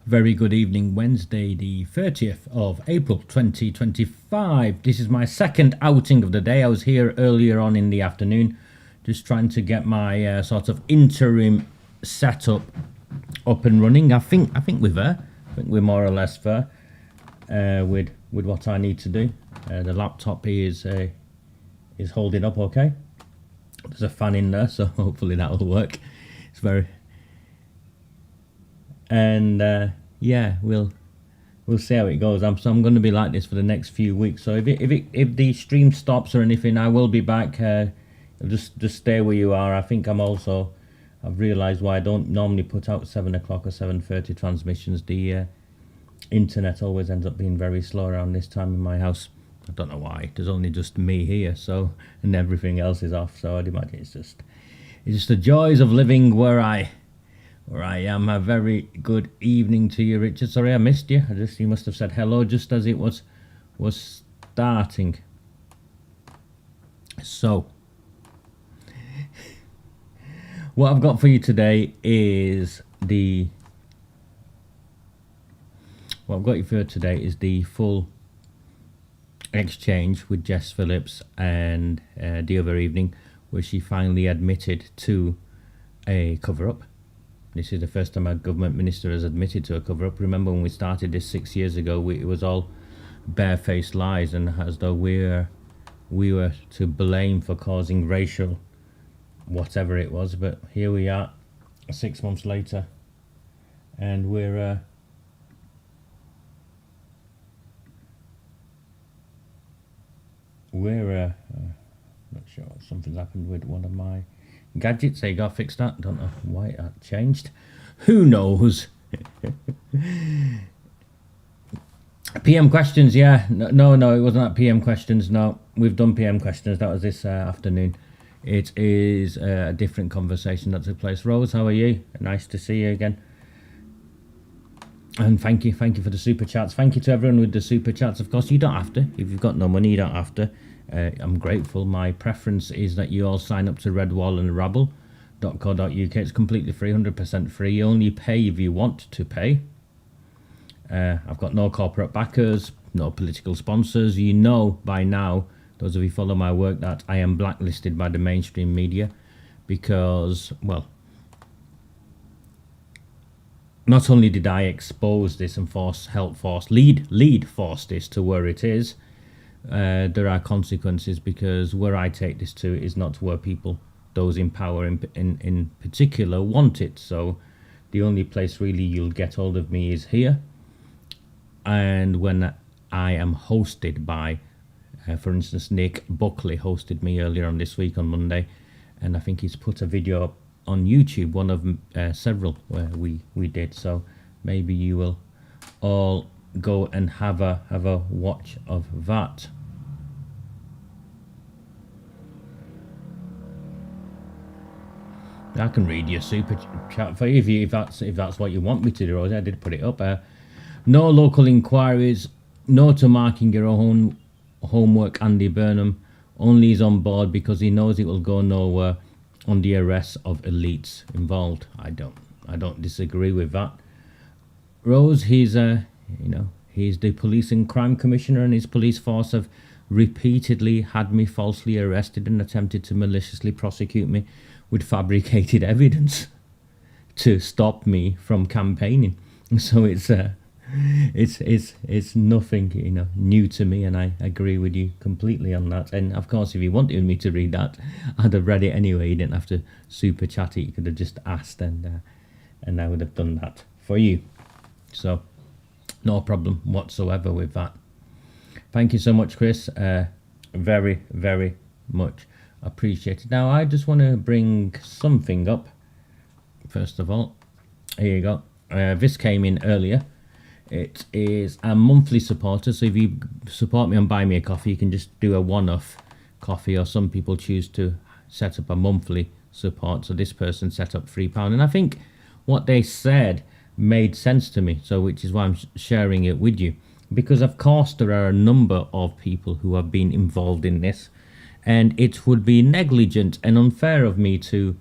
Very good evening, Wednesday, the 30th of April 2025. This is my second outing of the day. I was here earlier on in the afternoon, just trying to get my sort of interim setup up and running. I think we're there. I think we're more or less there with what I need to do. The laptop is holding up okay. There's a fan in there, so hopefully that will work. It's very... And yeah, we'll see how it goes. I'm going to be like this for the next few weeks. So if the stream stops or anything, I will be back. Just stay where you are. I think I've realised why I don't normally put out 7 o'clock or 7:30 transmissions. The internet always ends up being very slow around this time in my house. I don't know why. There's only just me here, so, and everything else is off. So I'd imagine it's just the joys of living where I am. A very good evening to you, Richard. Sorry I missed you. You must have said hello just as it was starting. So what I've got for you today is the full exchange with Jess Phillips and the other evening, where she finally admitted to a cover-up. This is the first time a government minister has admitted to a cover-up. Remember when we started this 6 years ago, it was all barefaced lies, and as though we were to blame for causing racial whatever it was. But here we are 6 months later, and we're not sure, something's happened with one of my gadgets. They got fixed that. Don't know why it changed. Who knows? PM questions, yeah. No, it wasn't that PM questions. No, we've done PM questions. That was this afternoon. It is a different conversation that took place. Rose, how are you? Nice to see you again. And thank you for the super chats. Thank you to everyone with the super chats. Of course, you don't have to. If you've got no money, you don't have to. I'm grateful. My preference is that you all sign up to Redwall and Rabble.co.uk. It's completely free, 100% free. You only pay if you want to pay. I've got no corporate backers, no political sponsors. You know by now, those of you who follow my work, that I am blacklisted by the mainstream media because, well, not only did I expose this and lead force this to where it is, there are consequences, because where I take this to is not where people, those in power in particular, want it. So the only place really you'll get hold of me is here, and when I am hosted by, for instance, Nick Buckley hosted me earlier on this week on Monday, and I think he's put a video up on YouTube, one of several where we did. So maybe you will all go and have a watch of that. I can read your super chat for you if that's what you want me to do, Rosie. I did put it up. No local inquiries, no to marking your own homework. Andy Burnham only is on board because he knows it will go nowhere on the arrests of elites involved. I don't disagree with that. Rose, he's the police and crime commissioner, and his police force have repeatedly had me falsely arrested and attempted to maliciously prosecute me with fabricated evidence to stop me from campaigning. So it's nothing new to me, and I agree with you completely on that. And of course, if you wanted me to read that, I'd have read it anyway. You didn't have to super chat it. You could have just asked, and I would have done that for you. So no problem whatsoever with that. Thank you so much, Chris. Very, very much appreciated. Now I just want to bring something up. First of all, here you go. This came in earlier. It is a monthly supporter, so if you support me on Buy Me a Coffee, you can just do a one-off coffee, or some people choose to set up a monthly support. So this person set up £3, and I think what they said made sense to me, so which is why I'm sharing it with you, because of course there are a number of people who have been involved in this, and it would be negligent and unfair of me to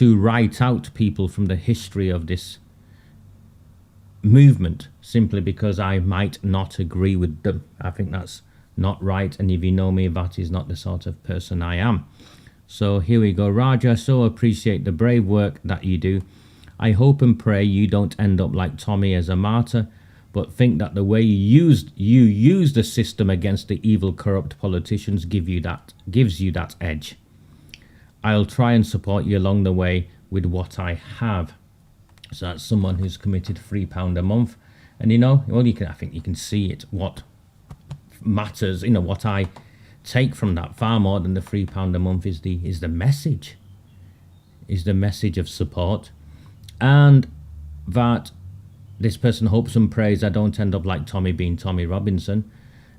write out people from the history of this movement simply because I might not agree with them. I think that's not right, and if you know me, that is not the sort of person I am. So here we go. Raj, I so appreciate the brave work that you do. I hope and pray you don't end up like Tommy as a martyr, but think that the way you use the system against the evil, corrupt politicians gives you that edge. I'll try and support you along the way with what I have. So that's someone who's committed £3 a month, and well, I think you can see it. What matters, what I take from that far more than the £3 a month is the message, of support, and that this person hopes and prays I don't end up like Tommy being Tommy Robinson,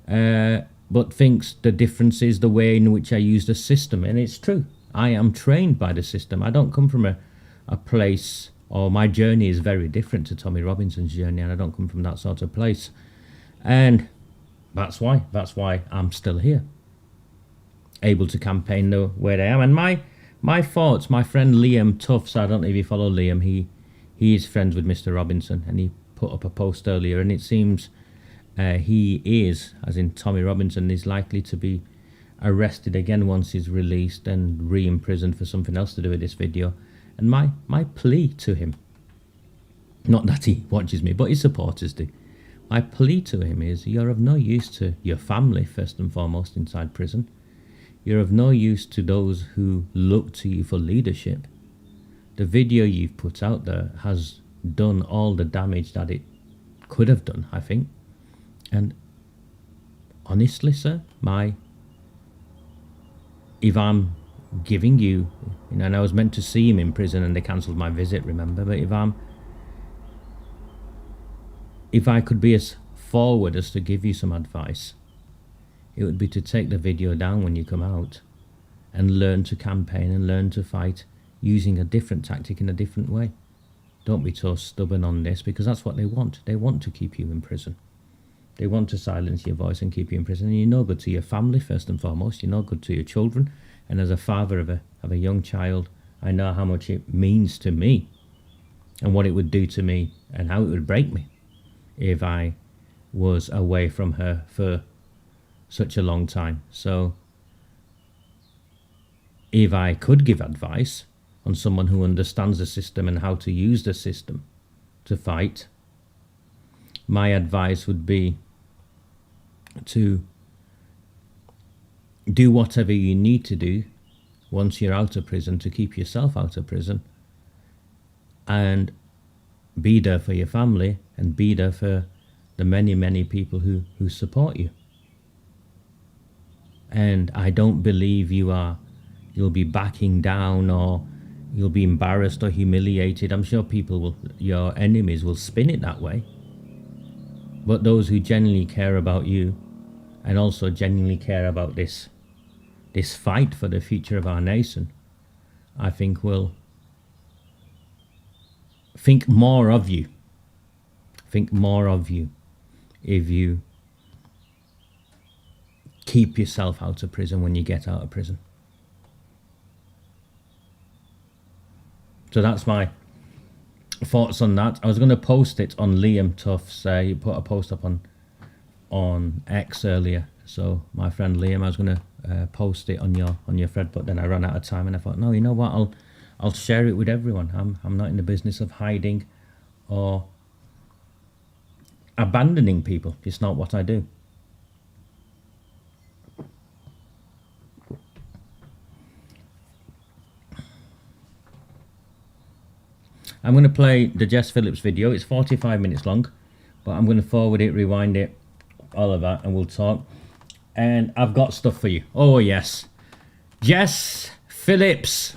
but thinks the difference is the way in which I use the system. And it's true, I am trained by the system. I don't come from a place, or my journey is very different to Tommy Robinson's journey, and I don't come from that sort of place, and that's why I'm still here, able to campaign the way I am. And my thoughts, my friend Liam Tufts, I don't know if you follow Liam, he is friends with Mr. Robinson, and he put up a post earlier, and it seems he is, as in Tommy Robinson, is likely to be arrested again once he's released and re-imprisoned for something else to do with this video. And my plea to him, not that he watches me, but his supporters do, my plea to him is, you're of no use to your family, first and foremost, inside prison. You're of no use to those who look to you for leadership. The video you've put out there has done all the damage that it could have done, I think. And honestly, sir, if I'm giving you, and I was meant to see him in prison and they cancelled my visit, remember, but if I could be as forward as to give you some advice, it would be to take the video down when you come out and learn to campaign and learn to fight using a different tactic in a different way. Don't be so stubborn on this, because that's what they want. They want to keep you in prison. They want to silence your voice and keep you in prison. And you're no good to your family, first and foremost. You're no good to your children. And as a father of a young child, I know how much it means to me and what it would do to me and how it would break me if I was away from her for such a long time. So if I could give advice on someone who understands the system and how to use the system to fight, my advice would be to do whatever you need to do once you're out of prison to keep yourself out of prison, and be there for your family and be there for the many, many people who support you. And I don't believe you'll be backing down, or you'll be embarrassed or humiliated. I'm sure your enemies will spin it that way. But those who genuinely care about you, and also genuinely care about this fight for the future of our nation, I think will think more of you. Think more of you if you keep yourself out of prison when you get out of prison. So that's my thoughts on that. I was going to post it on Liam Tufts. He put a post up on X earlier. So my friend Liam, I was going to post it on your thread, but then I ran out of time, and I thought, no, you know what? I'll share it with everyone. I'm not in the business of hiding or abandoning people. It's not what I do. I'm going to play the Jess Phillips video. It's 45 minutes long, but I'm going to forward it, rewind it, all of that, and we'll talk. And I've got stuff for you. Oh, yes. Jess Phillips,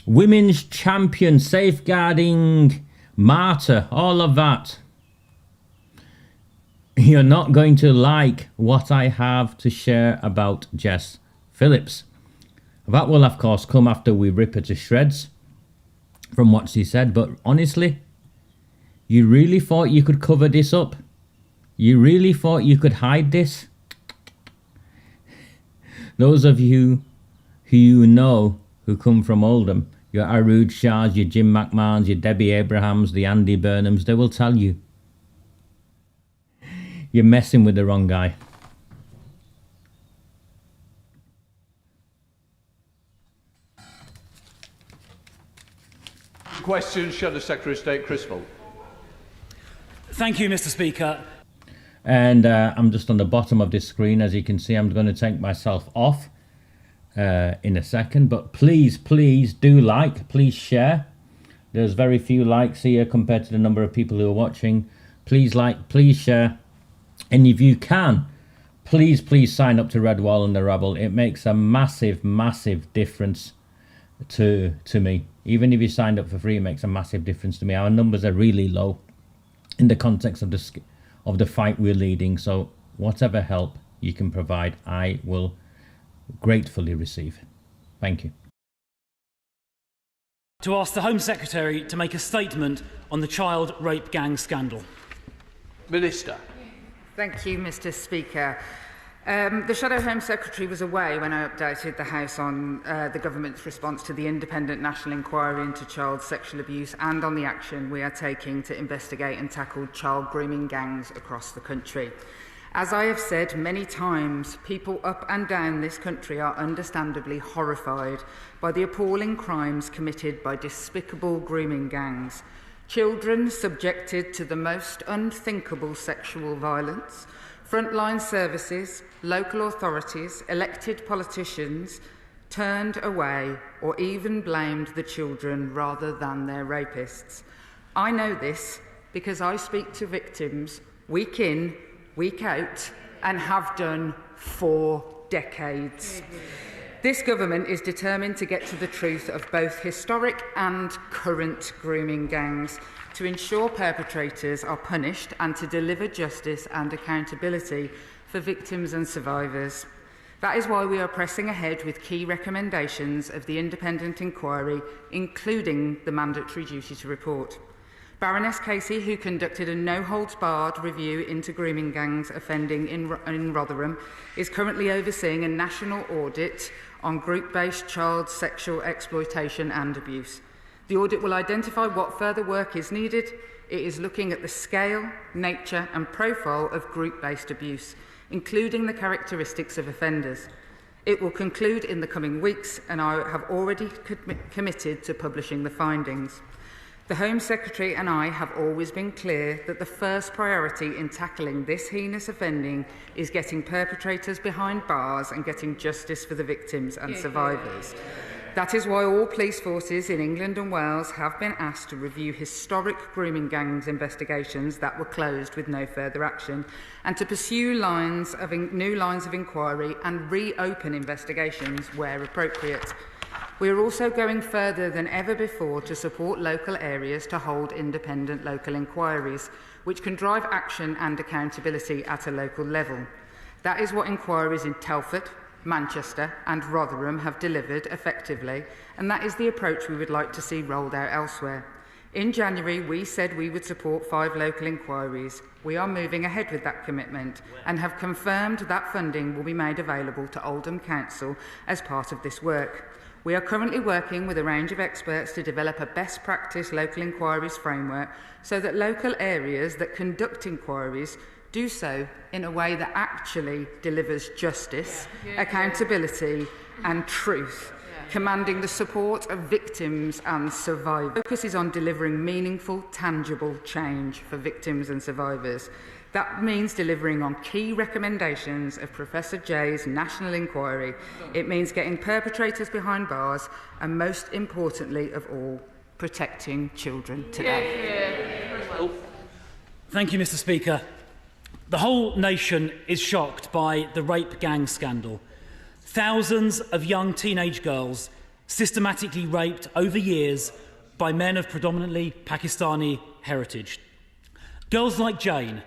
women's champion, safeguarding, martyr, all of that. You're not going to like what I have to share about Jess Phillips. That will, of course, come after we rip her to shreds from what she said. But honestly, you really thought you could cover this up? You really thought you could hide this? Those of you who you know, who come from Oldham, your Arood Shahs, your Jim McMahons, your Debbie Abrahams, the Andy Burnhams, they will tell you. You're messing with the wrong guy. Question, Shadow Secretary of State Criswell. Thank you, Mr. Speaker. And I'm just on the bottom of this screen. As you can see, I'm going to take myself off in a second. But please, please do like, please share. There's very few likes here compared to the number of people who are watching. Please like, please share. And if you can, please, please sign up to Red Wall and the Rebel. It makes a massive, massive difference to me. Even if you signed up for free, it makes a massive difference to me. Our numbers are really low in the context of the fight we're leading. So whatever help you can provide, I will gratefully receive. Thank you. To ask the Home Secretary to make a statement on the child rape gang scandal. Minister. Thank you, Mr. Speaker. The Shadow Home Secretary was away when I updated the House on the Government's response to the independent national inquiry into child sexual abuse and on the action we are taking to investigate and tackle child grooming gangs across the country. As I have said many times, people up and down this country are understandably horrified by the appalling crimes committed by despicable grooming gangs. Children subjected to the most unthinkable sexual violence, frontline services, local authorities, elected politicians turned away or even blamed the children rather than their rapists. I know this because I speak to victims week in, week out, and have done for decades. This government is determined to get to the truth of both historic and current grooming gangs, to ensure perpetrators are punished and to deliver justice and accountability for victims and survivors. That is why we are pressing ahead with key recommendations of the independent inquiry, including the mandatory duty to report. Baroness Casey, who conducted a no-holds-barred review into grooming gangs offending in Rotherham, is currently overseeing a national audit on group-based child sexual exploitation and abuse. The audit will identify what further work is needed. It is looking at the scale, nature and profile of group-based abuse, including the characteristics of offenders. It will conclude in the coming weeks, and I have already committed to publishing the findings. The Home Secretary and I have always been clear that the first priority in tackling this heinous offending is getting perpetrators behind bars and getting justice for the victims and survivors. That is why all police forces in England and Wales have been asked to review historic grooming gangs investigations that were closed with no further action, and to pursue new lines of inquiry and reopen investigations where appropriate. We are also going further than ever before to support local areas to hold independent local inquiries, which can drive action and accountability at a local level. That is what inquiries in Telford, Manchester and Rotherham have delivered effectively, and that is the approach we would like to see rolled out elsewhere. In January, we said we would support 5 local inquiries. We are moving ahead with that commitment and have confirmed that funding will be made available to Oldham Council as part of this work. We are currently working with a range of experts to develop a best practice local inquiries framework so that local areas that conduct inquiries do so in a way that actually delivers justice, accountability and truth, commanding the support of victims and survivors. The focus is on delivering meaningful, tangible change for victims and survivors. That means delivering on key recommendations of Professor Jay's national inquiry. It means getting perpetrators behind bars and, most importantly of all, protecting children today. Thank you, Mr. Speaker. The whole nation is shocked by the rape gang scandal. Thousands of young teenage girls systematically raped over years by men of predominantly Pakistani heritage. Girls like Jane,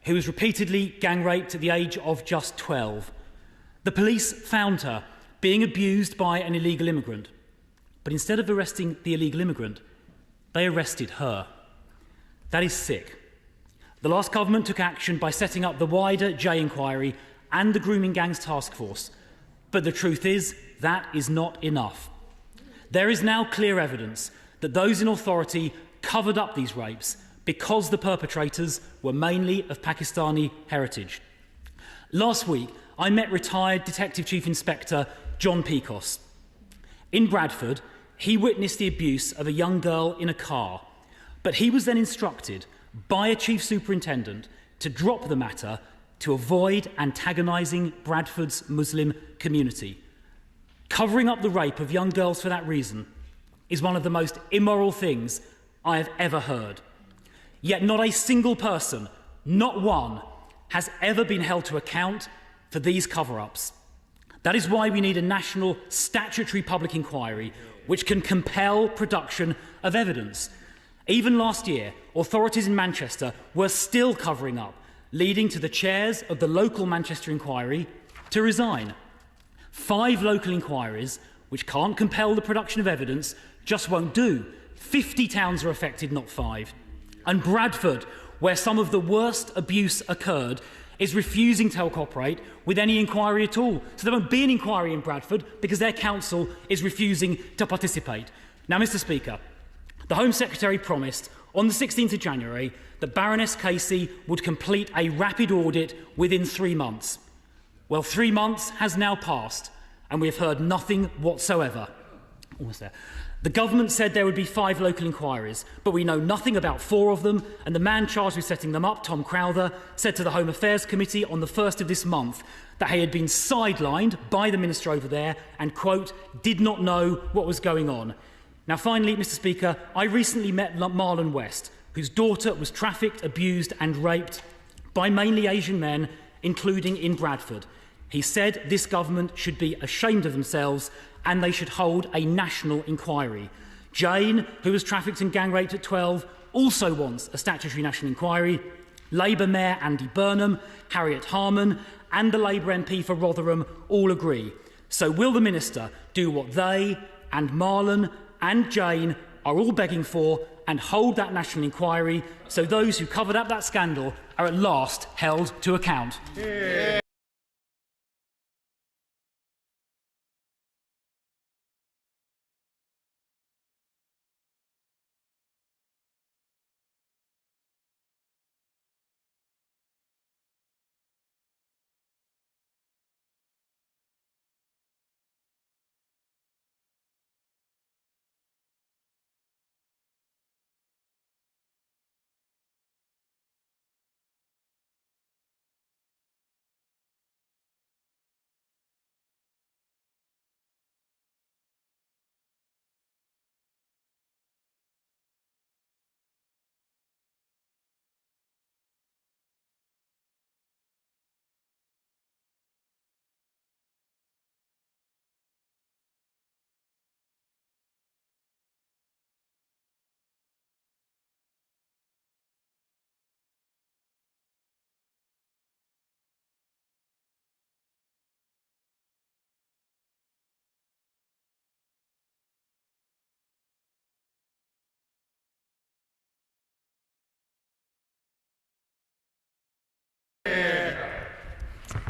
who was repeatedly gang raped at the age of just 12. The police found her being abused by an illegal immigrant. But instead of arresting the illegal immigrant, they arrested her. That is sick. The last government took action by setting up the wider J inquiry and the Grooming Gangs Task Force. But the truth is, that is not enough. There is now clear evidence that those in authority covered up these rapes because the perpetrators were mainly of Pakistani heritage. Last week, I met retired Detective Chief Inspector John Pecos. In Bradford, he witnessed the abuse of a young girl in a car, but he was then instructed by a Chief Superintendent to drop the matter to avoid antagonising Bradford's Muslim community. Covering up the rape of young girls for that reason is one of the most immoral things I have ever heard. Yet not a single person, not one, has ever been held to account for these cover-ups. That is why we need a national statutory public inquiry which can compel production of evidence. Even last year, authorities in Manchester were still covering up, leading to the chairs of the local Manchester inquiry to resign. 5 local inquiries, which can't compel the production of evidence, just won't do. 50 towns are affected, not 5. And Bradford, where some of the worst abuse occurred, is refusing to cooperate with any inquiry at all. So there won't be an inquiry in Bradford because their council is refusing to participate. Now, Mr. Speaker, the Home Secretary promised on the 16th of January that Baroness Casey would complete a rapid audit within 3 months. Well, 3 months has now passed and we have heard nothing whatsoever. Almost there. The government said there would be 5 local inquiries, but we know nothing about 4 of them, and the man charged with setting them up, Tom Crowther, said to the Home Affairs Committee on the 1st of this month that he had been sidelined by the minister over there and, quote, did not know what was going on. Now, finally, Mr. Speaker, I recently met Marlon West, whose daughter was trafficked, abused and raped by mainly Asian men, including in Bradford. He said this government should be ashamed of themselves and they should hold a national inquiry. Jane, who was trafficked and gang raped at 12, also wants a statutory national inquiry. Labour Mayor Andy Burnham, Harriet Harman and the Labour MP for Rotherham all agree. So will the Minister do what they and Marlon and Jane are all begging for and hold that national inquiry so those who covered up that scandal are at last held to account? Yeah.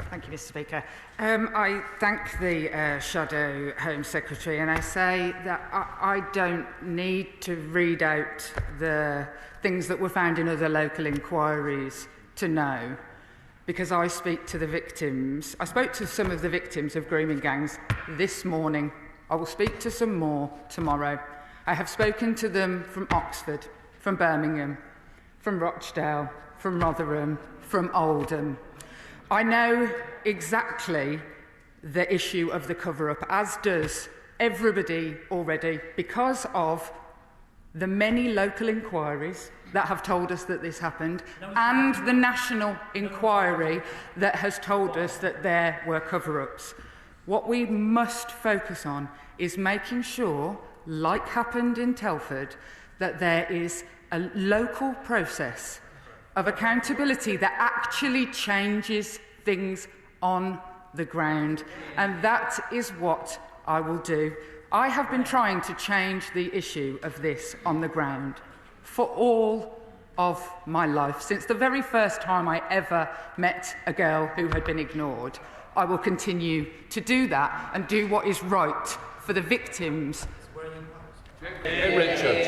Thank you, Mr. Speaker. I thank the Shadow Home Secretary, and I say that I don't need to read out the things that were found in other local inquiries to know, because I speak to the victims. I spoke to some of the victims of grooming gangs this morning. I will speak to some more tomorrow. I have spoken to them from Oxford, from Birmingham, from Rochdale, from Rotherham, from Oldham. I know exactly the issue of the cover-up, as does everybody already, because of the many local inquiries that have told us that this happened and the national inquiry that has told us that there were cover-ups. What we must focus on is making sure, like happened in Telford, that there is a local process of accountability that actually changes things on the ground. And that is what I will do. I have been trying to change the issue of this on the ground for all of my life. Since the very first time I ever met a girl who had been ignored, I will continue to do that and do what is right for the victims Richards.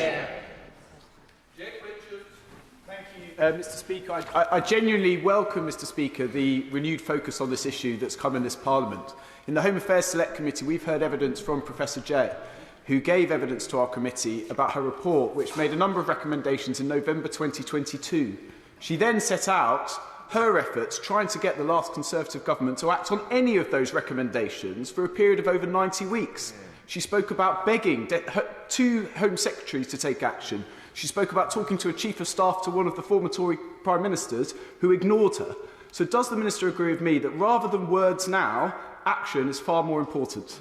Mr. Speaker, I genuinely welcome, Mr. Speaker, the renewed focus on this issue that's come in this Parliament. In the Home Affairs Select Committee, we've heard evidence from Professor Jay, who gave evidence to our committee about her report, which made a number of recommendations in November 2022. She then set out her efforts trying to get the last Conservative government to act on any of those recommendations for a period of over 90 weeks. She spoke about begging two Home Secretaries to take action. She spoke about talking to a Chief of Staff to one of the former Tory Prime Ministers who ignored her. So does the Minister agree with me that rather than words now, action is far more important?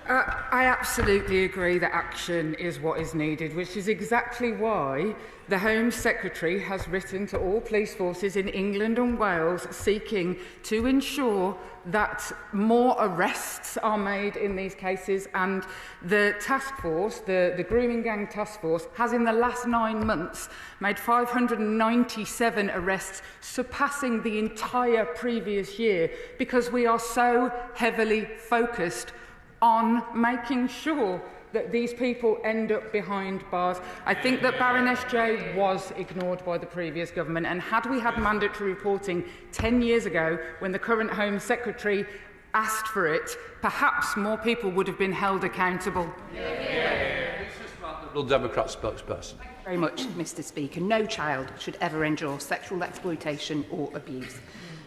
I absolutely agree that action is what is needed, which is exactly why the Home Secretary has written to all police forces in England and Wales seeking to ensure that more arrests are made in these cases, and the task force, the Grooming Gang Task Force, has in the last 9 months made 597 arrests, surpassing the entire previous year, because we are so heavily focused on making sure that these people end up behind bars. I think that Baroness J was ignored by the previous government, and had we had mandatory reporting 10 years ago when the current Home Secretary asked for it, perhaps more people would have been held accountable. Liberal Democrat spokesperson. Very much, Mr. Speaker. No child should ever endure sexual exploitation or abuse.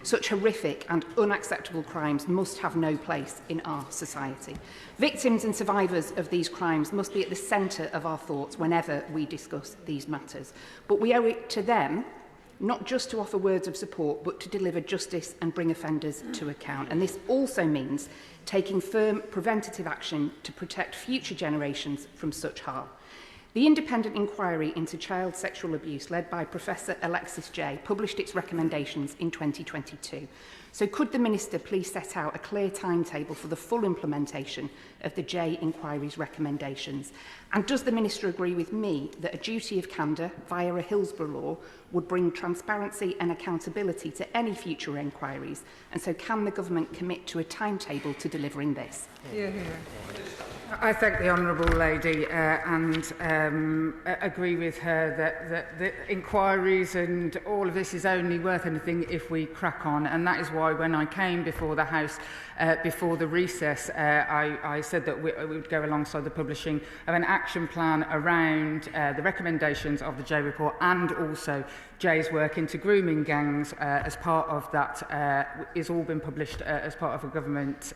Such horrific and unacceptable crimes must have no place in our society. Victims and survivors of these crimes must be at the centre of our thoughts whenever we discuss these matters. But we owe it to them not just to offer words of support, but to deliver justice and bring offenders to account. And this also means taking firm preventative action to protect future generations from such harm. The independent inquiry into child sexual abuse, led by Professor Alexis Jay, published its recommendations in 2022. So could the Minister please set out a clear timetable for the full implementation of the Jay inquiry's recommendations? And does the Minister agree with me that a duty of candour via a Hillsborough law would bring transparency and accountability to any future inquiries? And so can the Government commit to a timetable to delivering this? I thank the Honourable Lady and agree with her that the inquiries and all of this is only worth anything if we crack on, and that is why when I came before the House before the recess, I said that we would go alongside the publishing of an action plan around the recommendations of the Jay report and also Jay's work into grooming gangs as part of that is all been published as part of a government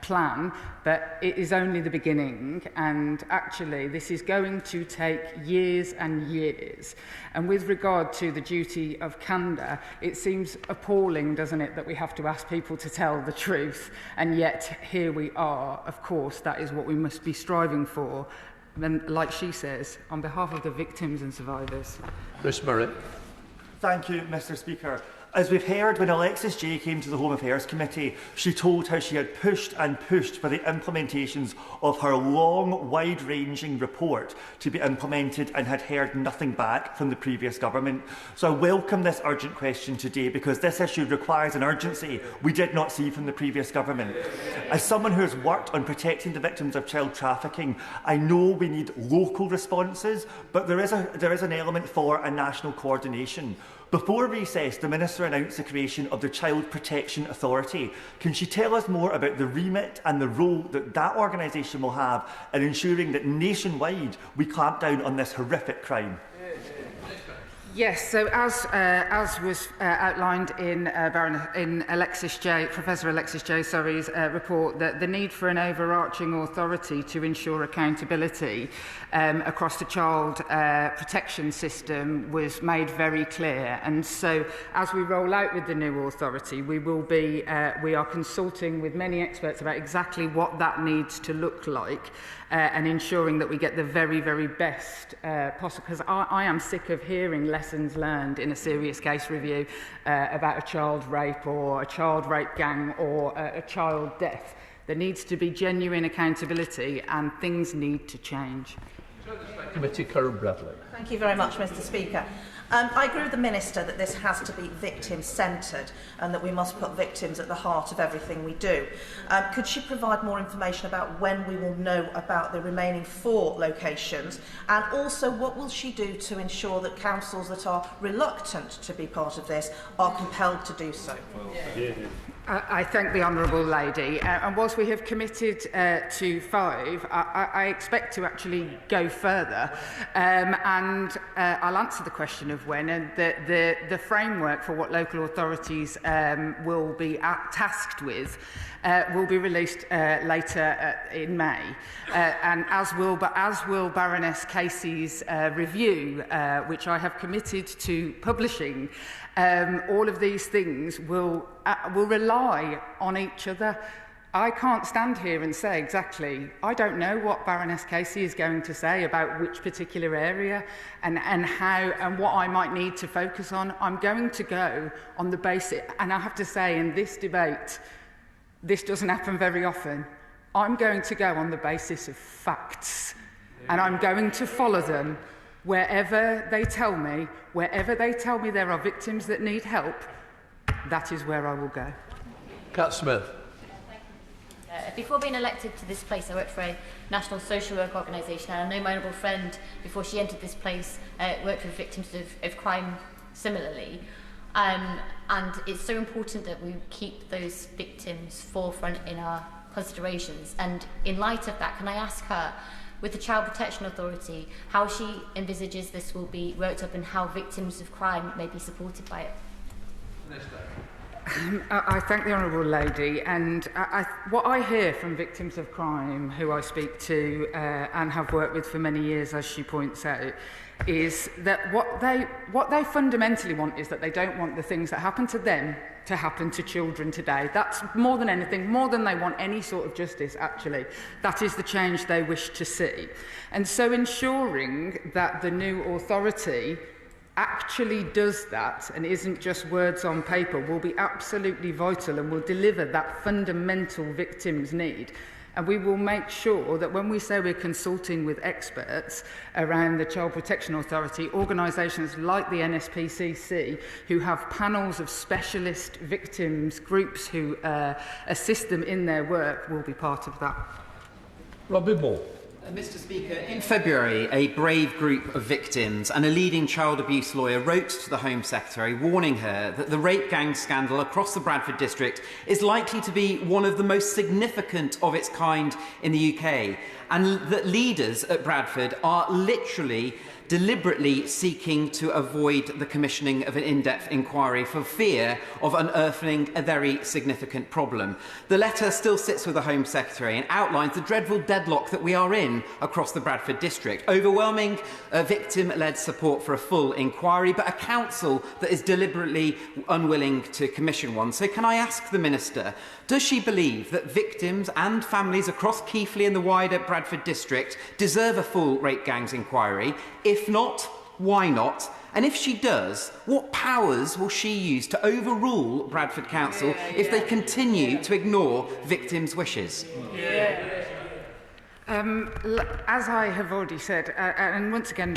plan, but it is only the beginning, and actually this is going to take years and years. And with regard to the duty of candour, it seems appalling, doesn't it, that we have to ask people to tell the truth, and yet here we are. Of course, that is what we must be striving for, and like she says, on behalf of the victims and survivors. Chris Murray. Thank you, Mr. Speaker. As we've heard, when Alexis Jay came to the Home Affairs Committee, she told how she had pushed and pushed for the implementations of her long, wide-ranging report to be implemented and had heard nothing back from the previous government. So I welcome this urgent question today, because this issue requires an urgency we did not see from the previous government. As someone who has worked on protecting the victims of child trafficking, I know we need local responses, but there is an element for a national coordination. Before recess, the Minister announced the creation of the Child Protection Authority. Can she tell us more about the remit and the role that that organisation will have in ensuring that nationwide we clamp down on this horrific crime? Yes, so as was outlined in Professor Alexis Jay, report, that the need for an overarching authority to ensure accountability across the child protection system was made very clear. And so, as we roll out with the new authority, we are consulting with many experts about exactly what that needs to look like, and ensuring that we get the very, very best possible. Because I am sick of hearing lessons learned in a serious case review about a child rape or a child rape gang or a child death. There needs to be genuine accountability, and things need to change. Committee, Karen Bradley. Thank you very much, Mr. Speaker. I agree with the Minister that this has to be victim-centred and that we must put victims at the heart of everything we do. Could she provide more information about when we will know about the remaining 4 locations, and also what will she do to ensure that councils that are reluctant to be part of this are compelled to do so? I thank the honourable lady, and whilst we have committed to 5, I expect to actually go further, and I'll answer the question of when, and the framework for what local authorities will be tasked with will be released later in May, and as will Baroness Casey's review, which I have committed to publishing. All of these things will rely on each other. I can't stand here and say exactly, I don't know what Baroness Casey is going to say about which particular area and how and what I might need to focus on. I'm going to go on the basis, and I have to say in this debate, this doesn't happen very often, I'm going to go on the basis of facts, and I'm going to follow them wherever they tell me there are victims that need help. That is where I will go. Cat Smith. Before being elected to this place, I worked for a national social work organisation, and I know my honourable friend, before she entered this place, worked with victims of crime similarly. And it's so important that we keep those victims forefront in our considerations. And in light of that, can I ask her, with the Child Protection Authority, how she envisages this will be worked up and how victims of crime may be supported by it? I thank the honourable lady, and what I hear from victims of crime who I speak to and have worked with for many years, as she points out, is that what they fundamentally want is that they don't want the things that happen to them to happen to children today. That's more than anything, more than they want any sort of justice, actually. That is the change they wish to see. And so ensuring that the new authority actually does that and isn't just words on paper will be absolutely vital and will deliver that fundamental victims' need. And we will make sure that when we say we're consulting with experts around the Child Protection Authority, organisations like the NSPCC, who have panels of specialist victims groups who assist them in their work, will be part of that. Robbie Moore. Mr. Speaker, in February, a brave group of victims and a leading child abuse lawyer wrote to the Home Secretary warning her that the rape gang scandal across the Bradford district is likely to be one of the most significant of its kind in the UK, and that leaders at Bradford are literally deliberately seeking to avoid the commissioning of an in-depth inquiry for fear of unearthing a very significant problem. The letter still sits with the Home Secretary and outlines the dreadful deadlock that we are in across the Bradford district. Overwhelming victim-led support for a full inquiry, but a council that is deliberately unwilling to commission one. So can I ask the Minister, does she believe that victims and families across Keighley and the wider Bradford district deserve a full rape gangs inquiry? If not, why not? And if she does, what powers will she use to overrule Bradford Council if they continue to ignore victims' wishes? As I have already said, and once again,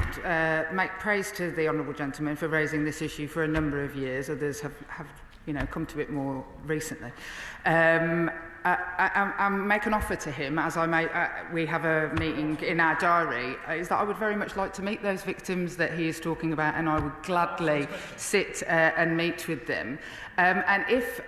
make praise to the honourable gentleman for raising this issue for a number of years. Others have come to it more recently. I make an offer to him, as we have a meeting in our diary, is that I would very much like to meet those victims that he is talking about, and I would gladly sit and meet with them. And if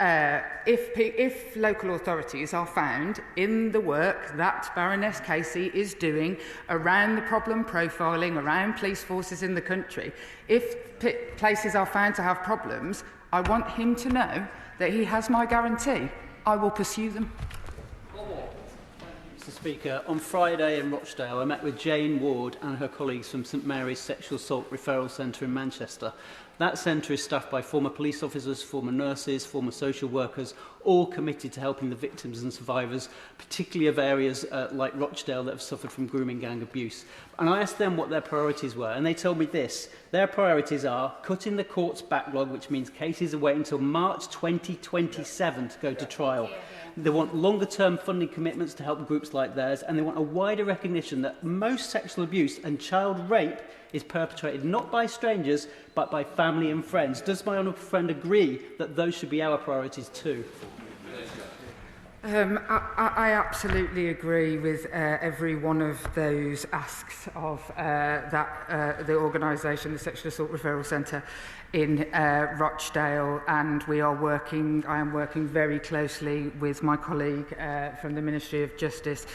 local authorities are found in the work that Baroness Casey is doing around the problem profiling, around police forces in the country, if places are found to have problems, I want him to know that he has my guarantee. I will pursue them. Mr. Speaker, on Friday in Rochdale, I met with Jane Ward and her colleagues from St Mary's Sexual Assault Referral Centre in Manchester. That centre is staffed by former police officers, former nurses, former social workers, all committed to helping the victims and survivors, particularly of areas like Rochdale that have suffered from grooming gang abuse. And I asked them what their priorities were, and they told me this. Their priorities are cutting the court's backlog, which means cases are waiting until March 2027 to go to trial. They want longer-term funding commitments to help groups like theirs, and they want a wider recognition that most sexual abuse and child rape is perpetrated not by strangers, but by family and friends. Does my honourable friend agree that those should be our priorities too? I absolutely agree with every one of those asks of the organisation, the Sexual Assault Referral Centre in Rochdale, and I am working very closely with my colleague from the Ministry of Justice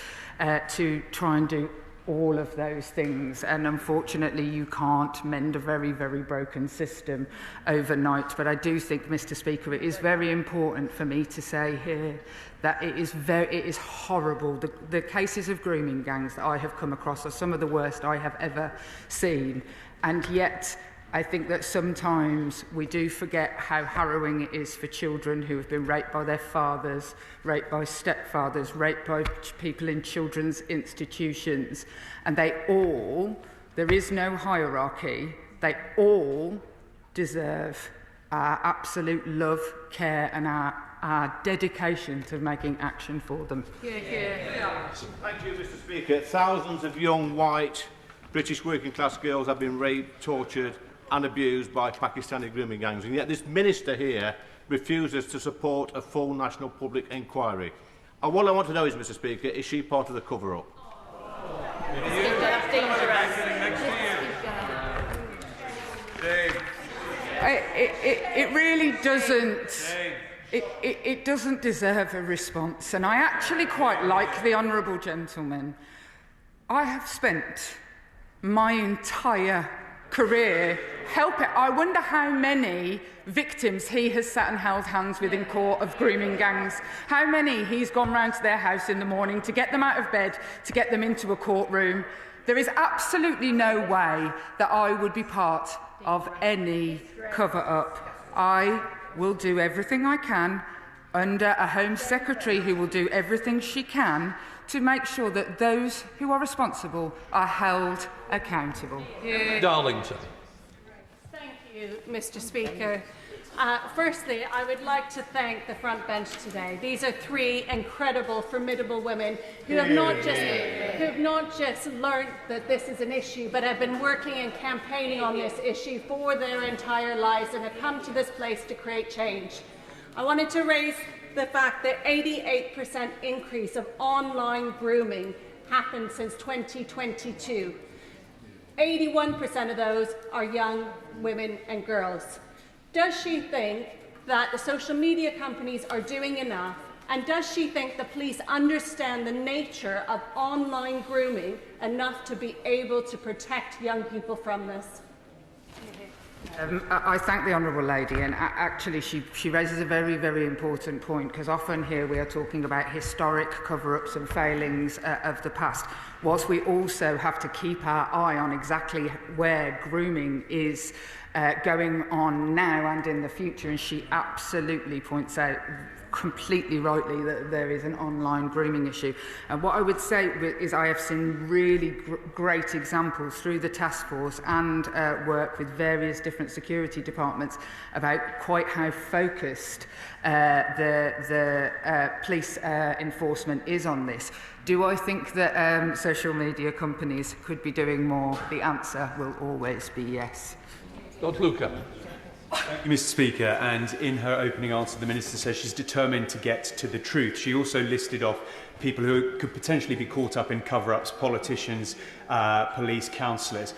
to try and do all of those things. And unfortunately, you can't mend a very, very broken system overnight. But I do think, Mr. Speaker, it is very important for me to say here that it is horrible. The cases of grooming gangs that I have come across are some of the worst I have ever seen. And yet, I think that sometimes we do forget how harrowing it is for children who have been raped by their fathers, raped by stepfathers, raped by people in children's institutions. And there is no hierarchy, they all deserve our absolute love, care and our dedication to making action for them. Thank you, Mr. Speaker. Thousands of young, white, British working class girls have been raped, tortured and abused by Pakistani grooming gangs, and yet this minister here refuses to support a full national public inquiry. And what I want to know is, Mr. Speaker, is she part of the cover-up? It really doesn't. It doesn't deserve a response, and I actually quite like the honourable gentleman. I have spent my entire career helping. I wonder how many victims he has sat and held hands with in court of grooming gangs. How many he's gone round to their house in the morning to get them out of bed, to get them into a courtroom. There is absolutely no way that I would be part of any cover-up. I will do everything I can under a Home Secretary who will do everything she can to make sure that those who are responsible are held accountable. Darlington. Thank you, Mr. Speaker. Firstly, I would like to thank the front bench today. These are three incredible, formidable women who have not just learnt that this is an issue, but have been working and campaigning on this issue for their entire lives and have come to this place to create change. I wanted to raise the fact that 88% increase of online grooming happened since 2022. 81% of those are young women and girls. Does she think that the social media companies are doing enough? And does she think the police understand the nature of online grooming enough to be able to protect young people from this? I thank the honourable lady, and actually she raises a very, very important point, because often here we are talking about historic cover-ups and failings of the past, whilst we also have to keep our eye on exactly where grooming is going on now and in the future, and she absolutely points out completely rightly that there is an online grooming issue. And what I would say is I have seen really great examples through the task force and work with various different security departments about quite how focused the police enforcement is on this. Do I think that social media companies could be doing more? The answer will always be yes. Lord Luca. Thank you, Mr. Speaker. And in her opening answer, the Minister says she's determined to get to the truth. She also listed off people who could potentially be caught up in cover-ups, politicians, police, councillors.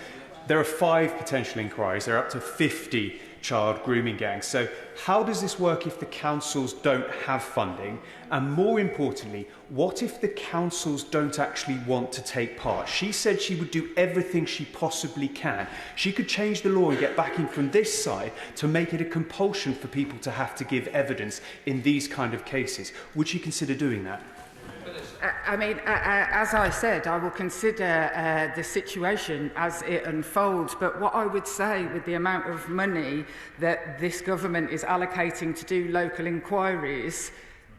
There are 5 potential inquiries. There are up to 50 child grooming gangs. So how does this work if the councils don't have funding? And more importantly, what if the councils don't actually want to take part? She said she would do everything she possibly can. She could change the law and get backing from this side to make it a compulsion for people to have to give evidence in these kind of cases. Would she consider doing that? As I said, I will consider the situation as it unfolds. But what I would say with the amount of money that this government is allocating to do local inquiries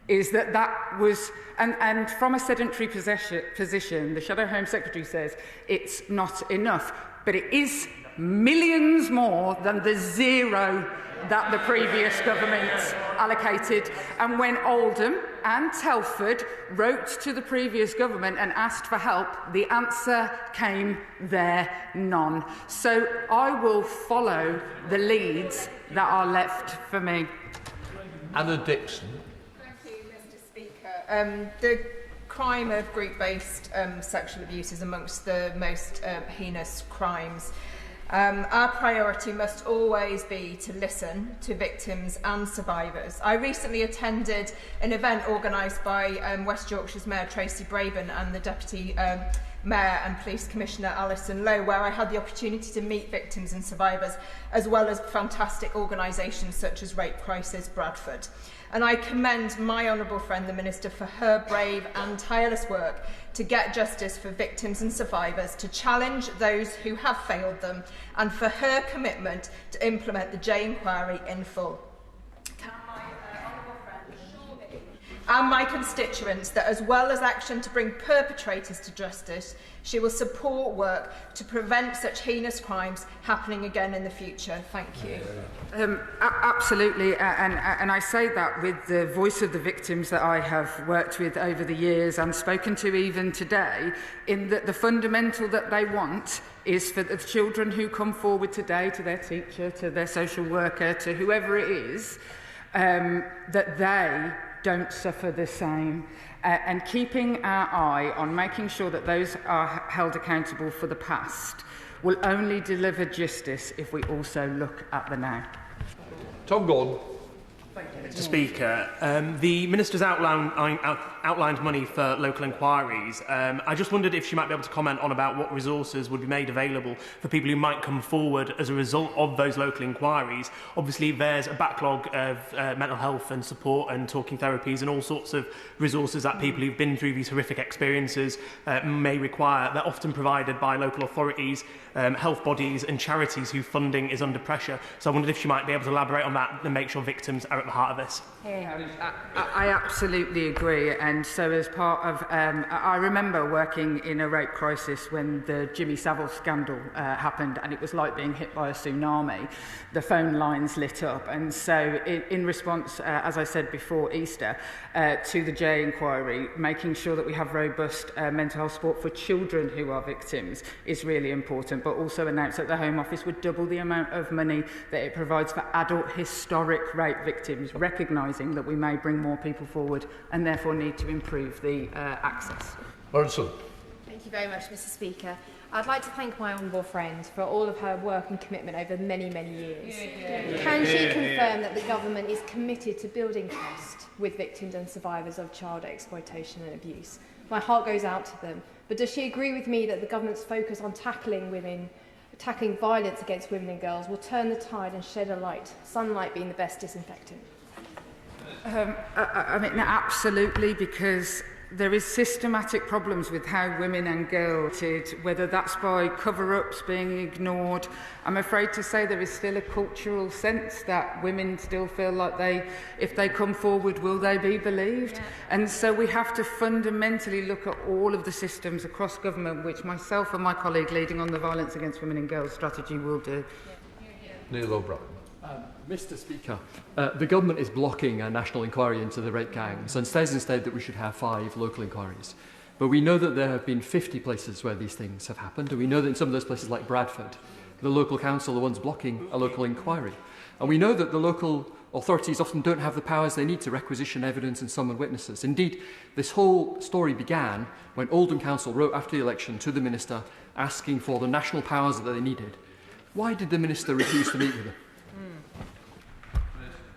is that was, and from a sedentary position, the Shadow Home Secretary says it's not enough, but it is millions more than the zero that the previous government allocated. And when Oldham and Telford wrote to the previous government and asked for help, the answer came there, none. So I will follow the leads that are left for me. Anna Dixon. Thank you, Mr. Speaker. The crime of group-based sexual abuse is amongst the most heinous crimes. Our priority must always be to listen to victims and survivors. I recently attended an event organised by West Yorkshire's Mayor Tracy Braben and the Deputy Mayor and Police Commissioner Alison Lowe, where I had the opportunity to meet victims and survivors, as well as fantastic organisations such as Rape Crisis Bradford. And I commend my honourable friend, the Minister, for her brave and tireless work to get justice for victims and survivors, to challenge those who have failed them, and for her commitment to implement the J inquiry in full. Can my honourable friend assure me and my constituents that, as well as action to bring perpetrators to justice, she will support work to prevent such heinous crimes happening again in the future? Thank you. Absolutely, and I say that with the voice of the victims that I have worked with over the years and spoken to even today, in that the fundamental that they want is for the children who come forward today, to their teacher, to their social worker, to whoever it is, that they don't suffer the same. And keeping our eye on making sure that those are held accountable for the past will only deliver justice if we also look at the now. Tom Gordon. Thank you, Mr. Speaker. The Minister's outlined money for local inquiries. I just wondered if she might be able to comment on about what resources would be made available for people who might come forward as a result of those local inquiries. Obviously, there's a backlog of mental health and support and talking therapies and all sorts of resources that people who've been through these horrific experiences may require. They're often provided by local authorities, health bodies and charities whose funding is under pressure. So I wondered if she might be able to elaborate on that and make sure victims are at the heart of this. I absolutely agree, and so as part of, I remember working in a rape crisis when the Jimmy Savile scandal happened, and it was like being hit by a tsunami. The phone lines lit up, and so in response, as I said before Easter, to the J inquiry, making sure that we have robust mental health support for children who are victims is really important, but also announced that the Home Office would double the amount of money that it provides for adult historic rape victims, recognising that we may bring more people forward and therefore need to improve the access. Lawrenson. Thank you very much, Mr. Speaker. I'd like to thank my honourable friend for all of her work and commitment over many, many years. Can she confirm that the government is committed to building trust with victims and survivors of child exploitation and abuse? My heart goes out to them. But does she agree with me that the government's focus on tackling violence against women and girls will turn the tide and shed a light, sunlight being the best disinfectant? I mean, absolutely, because there is systematic problems with how women and girls are treated, whether that's by cover-ups being ignored. I'm afraid to say there is still a cultural sense that women still feel like if they come forward, will they be believed? Yeah. And so we have to fundamentally look at all of the systems across government, which myself and my colleague leading on the Violence Against Women and Girls strategy will do. Neil O'Brien. Mr. Speaker, the government is blocking a national inquiry into the rape gangs and says instead that we should have 5 local inquiries. But we know that there have been 50 places where these things have happened, and we know that in some of those places like Bradford, the local council are the ones blocking a local inquiry. And we know that the local authorities often don't have the powers they need to requisition evidence and summon witnesses. Indeed, this whole story began when Oldham Council wrote after the election to the Minister asking for the national powers that they needed. Why did the Minister refuse to meet with them?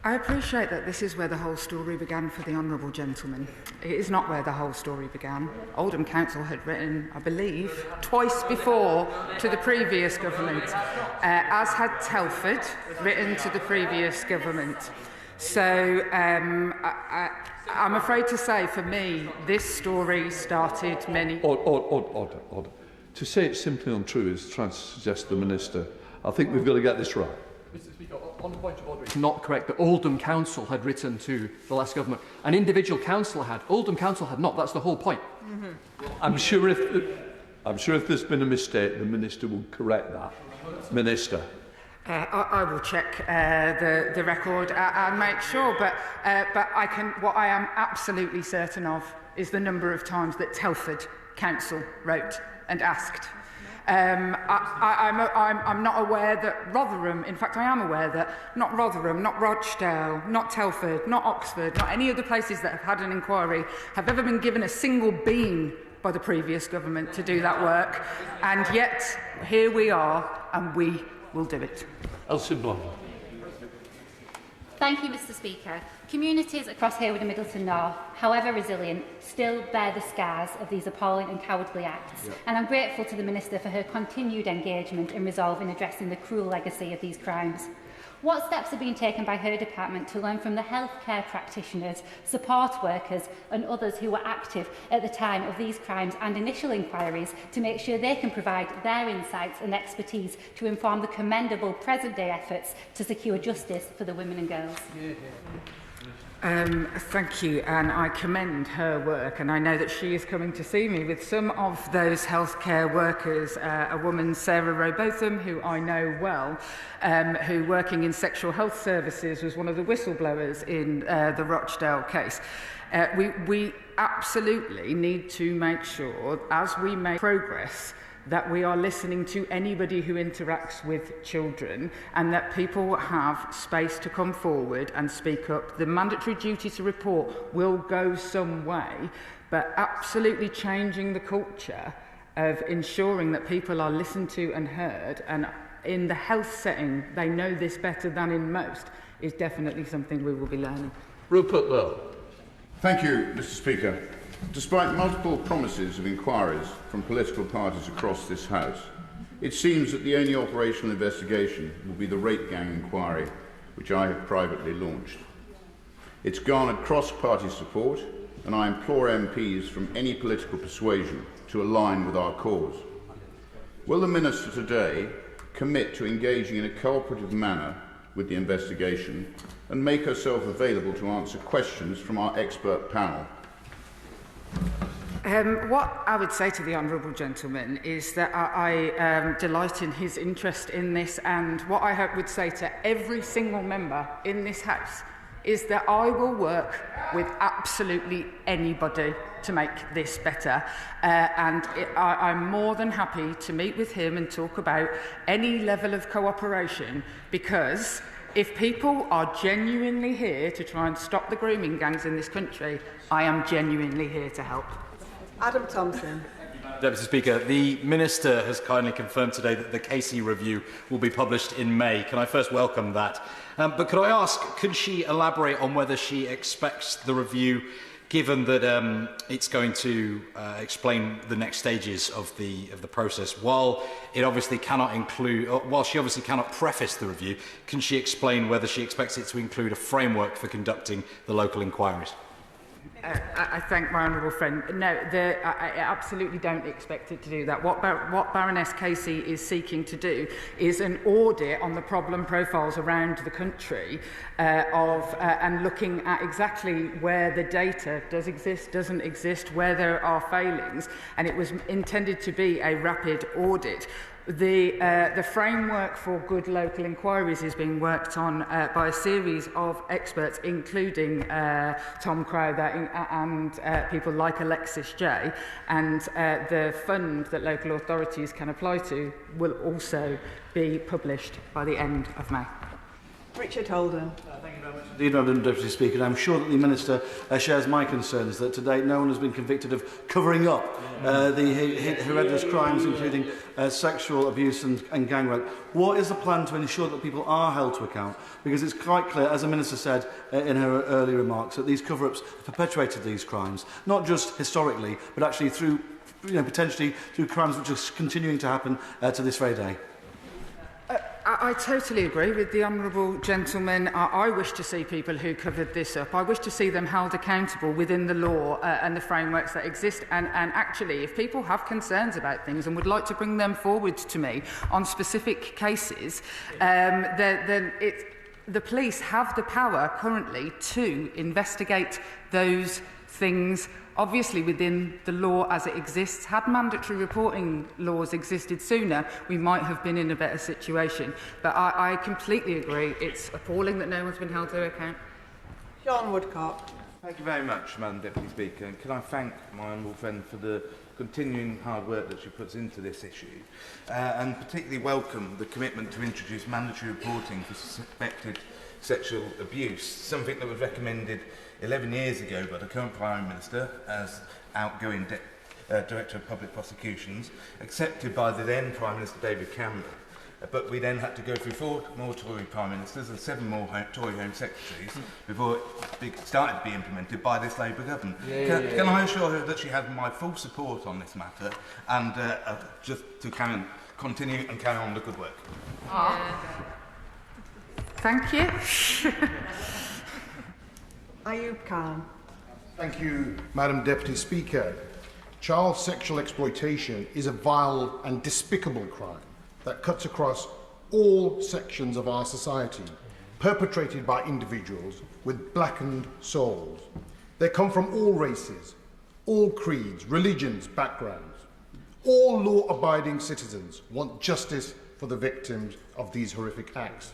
I appreciate that this is where the whole story began for the Honourable Gentleman. It is not where the whole story began. Oldham Council had written, I believe, twice before to the previous government, as had Telford written to the previous government. So I'm afraid to say, for me, this story started many... Order. To say it's simply untrue is trying to suggest the Minister. I think we've got to get this right. Mr. Speaker, on the point of order, it's not correct that Oldham Council had written to the last government. An individual councillor had. Oldham Council had not. That's the whole point. I'm sure if there's been a mistake, the Minister will correct that. Minister. I will check the record and make sure, but what I am absolutely certain of is the number of times that Telford Council wrote and asked. I'm not aware that Rotherham, in fact I am aware that not Rotherham, not Rochdale, not Telford, not Oxford, not any other places that have had an inquiry have ever been given a single bean by the previous government to do that work, and yet here we are and we will do it. Elsie Blunt. Thank you, Mr. Speaker. Communities across Hayward and Middleton North, however resilient, still bear the scars of these appalling and cowardly acts. And I'm grateful to the Minister for her continued engagement and resolve in addressing the cruel legacy of these crimes. What steps are being taken by her department to learn from the healthcare practitioners, support workers and others who were active at the time of these crimes and initial inquiries to make sure they can provide their insights and expertise to inform the commendable present-day efforts to secure justice for the women and girls? Thank you, and I commend her work, and I know that she is coming to see me with some of those healthcare workers, a woman, Sarah Robotham, who I know well, who working in sexual health services was one of the whistleblowers in the Rochdale case. We absolutely need to make sure, as we make progress, that we are listening to anybody who interacts with children and that people have space to come forward and speak up. The mandatory duty to report will go some way, but absolutely changing the culture of ensuring that people are listened to and heard, and in the health setting they know this better than in most, is definitely something we will be learning. Rupert Lowe. Thank you, Mr. Speaker. Despite multiple promises of inquiries from political parties across this House, it seems that the only operational investigation will be the rape gang inquiry, which I have privately launched. It's garnered cross-party support, and I implore MPs from any political persuasion to align with our cause. Will the Minister today commit to engaging in a cooperative manner with the investigation and make herself available to answer questions from our expert panel? What I would say to the honourable gentleman is that I delight in his interest in this, and what I would say to every single member in this House is that I will work with absolutely anybody to make this better, I'm more than happy to meet with him and talk about any level of cooperation, because if people are genuinely here to try and stop the grooming gangs in this country, I am genuinely here to help. Adam Thompson. Deputy Speaker, the Minister has kindly confirmed today that the Casey review will be published in May. Can I first welcome that? But could I ask, could she elaborate on whether she expects the review, given that it's going to explain the next stages of the process, while it obviously cannot include, while she obviously cannot preface the review, can she explain whether she expects it to include a framework for conducting the local inquiries? I thank my honourable friend. No, I absolutely don't expect it to do that. What Baroness Casey is seeking to do is an audit on the problem profiles around the country and looking at exactly where the data does exist, doesn't exist, where there are failings, and it was intended to be a rapid audit. The framework for good local inquiries is being worked on by a series of experts, including Tom Crowther and people like Alexis Jay, and the fund that local authorities can apply to will also be published by the end of May. Richard Holden. Thank you very much indeed, Madam Deputy Speaker. I'm sure that the Minister shares my concerns that to date no one has been convicted of covering up the horrendous crimes, including sexual abuse and gang rape. What is the plan to ensure that people are held to account? Because it's quite clear, as the Minister said in her early remarks, that these cover-ups have perpetuated these crimes, not just historically, but actually through, potentially through crimes which are continuing to happen to this very day. I totally agree with the honourable gentleman. I wish to see people who covered this up. I wish to see them held accountable within the law and the frameworks that exist. And actually, if people have concerns about things and would like to bring them forward to me on specific cases, then the police have the power currently to investigate those things, obviously within the law as it exists. Had mandatory reporting laws existed sooner, we might have been in a better situation. But I completely agree. It's appalling that no one's been held to account. John Woodcock. Thank you very much, Madam Deputy Speaker. And can I thank my honourable friend for the continuing hard work that she puts into this issue, and particularly welcome the commitment to introduce mandatory reporting for suspected sexual abuse, something that was recommended 11 years ago by the current Prime Minister as outgoing Director of Public Prosecutions, accepted by the then Prime Minister David Cameron. But we then had to go through 4 more Tory Prime Ministers and 7 more Tory Home Secretaries before it started to be implemented by this Labour government. Can I assure her that she has my full support on this matter and just to continue and carry on the good work? Thank you. Ayub Khan. Thank you, Madam Deputy Speaker. Child sexual exploitation is a vile and despicable crime that cuts across all sections of our society, perpetrated by individuals with blackened souls. They come from all races, all creeds, religions, backgrounds. All law-abiding citizens want justice for the victims of these horrific acts.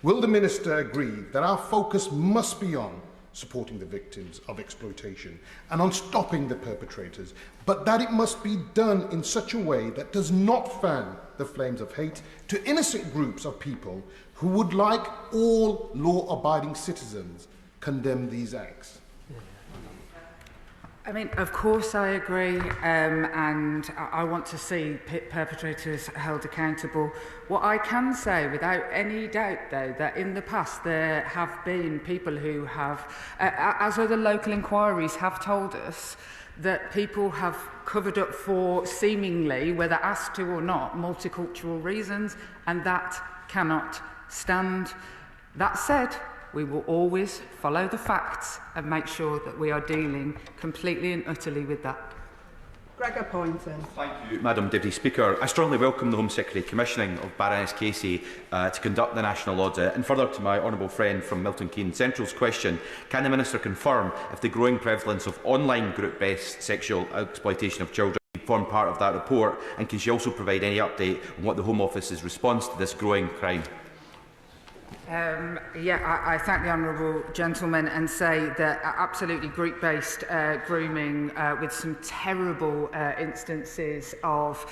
Will the Minister agree that our focus must be on supporting the victims of exploitation and on stopping the perpetrators, but that it must be done in such a way that does not fan the flames of hate to innocent groups of people who would, like all law-abiding citizens, condemn these acts? I mean, of course I agree, and I want to see perpetrators held accountable. What I can say without any doubt, though, that in the past there have been people who have, as other local inquiries have told us, that people have covered up for seemingly, whether asked to or not, multicultural reasons, and that cannot stand. That said, we will always follow the facts and make sure that we are dealing completely and utterly with that. Gregor Poynton. Thank you, Madam Deputy Speaker. I strongly welcome the Home Secretary commissioning of Baroness Casey to conduct the national audit. And further to my honourable friend from Milton Keynes Central's question, can the Minister confirm if the growing prevalence of online group-based sexual exploitation of children form part of that report? And can she also provide any update on what the Home Office's response to this growing crime? I thank the honourable gentleman and say that absolutely group-based grooming with some terrible instances of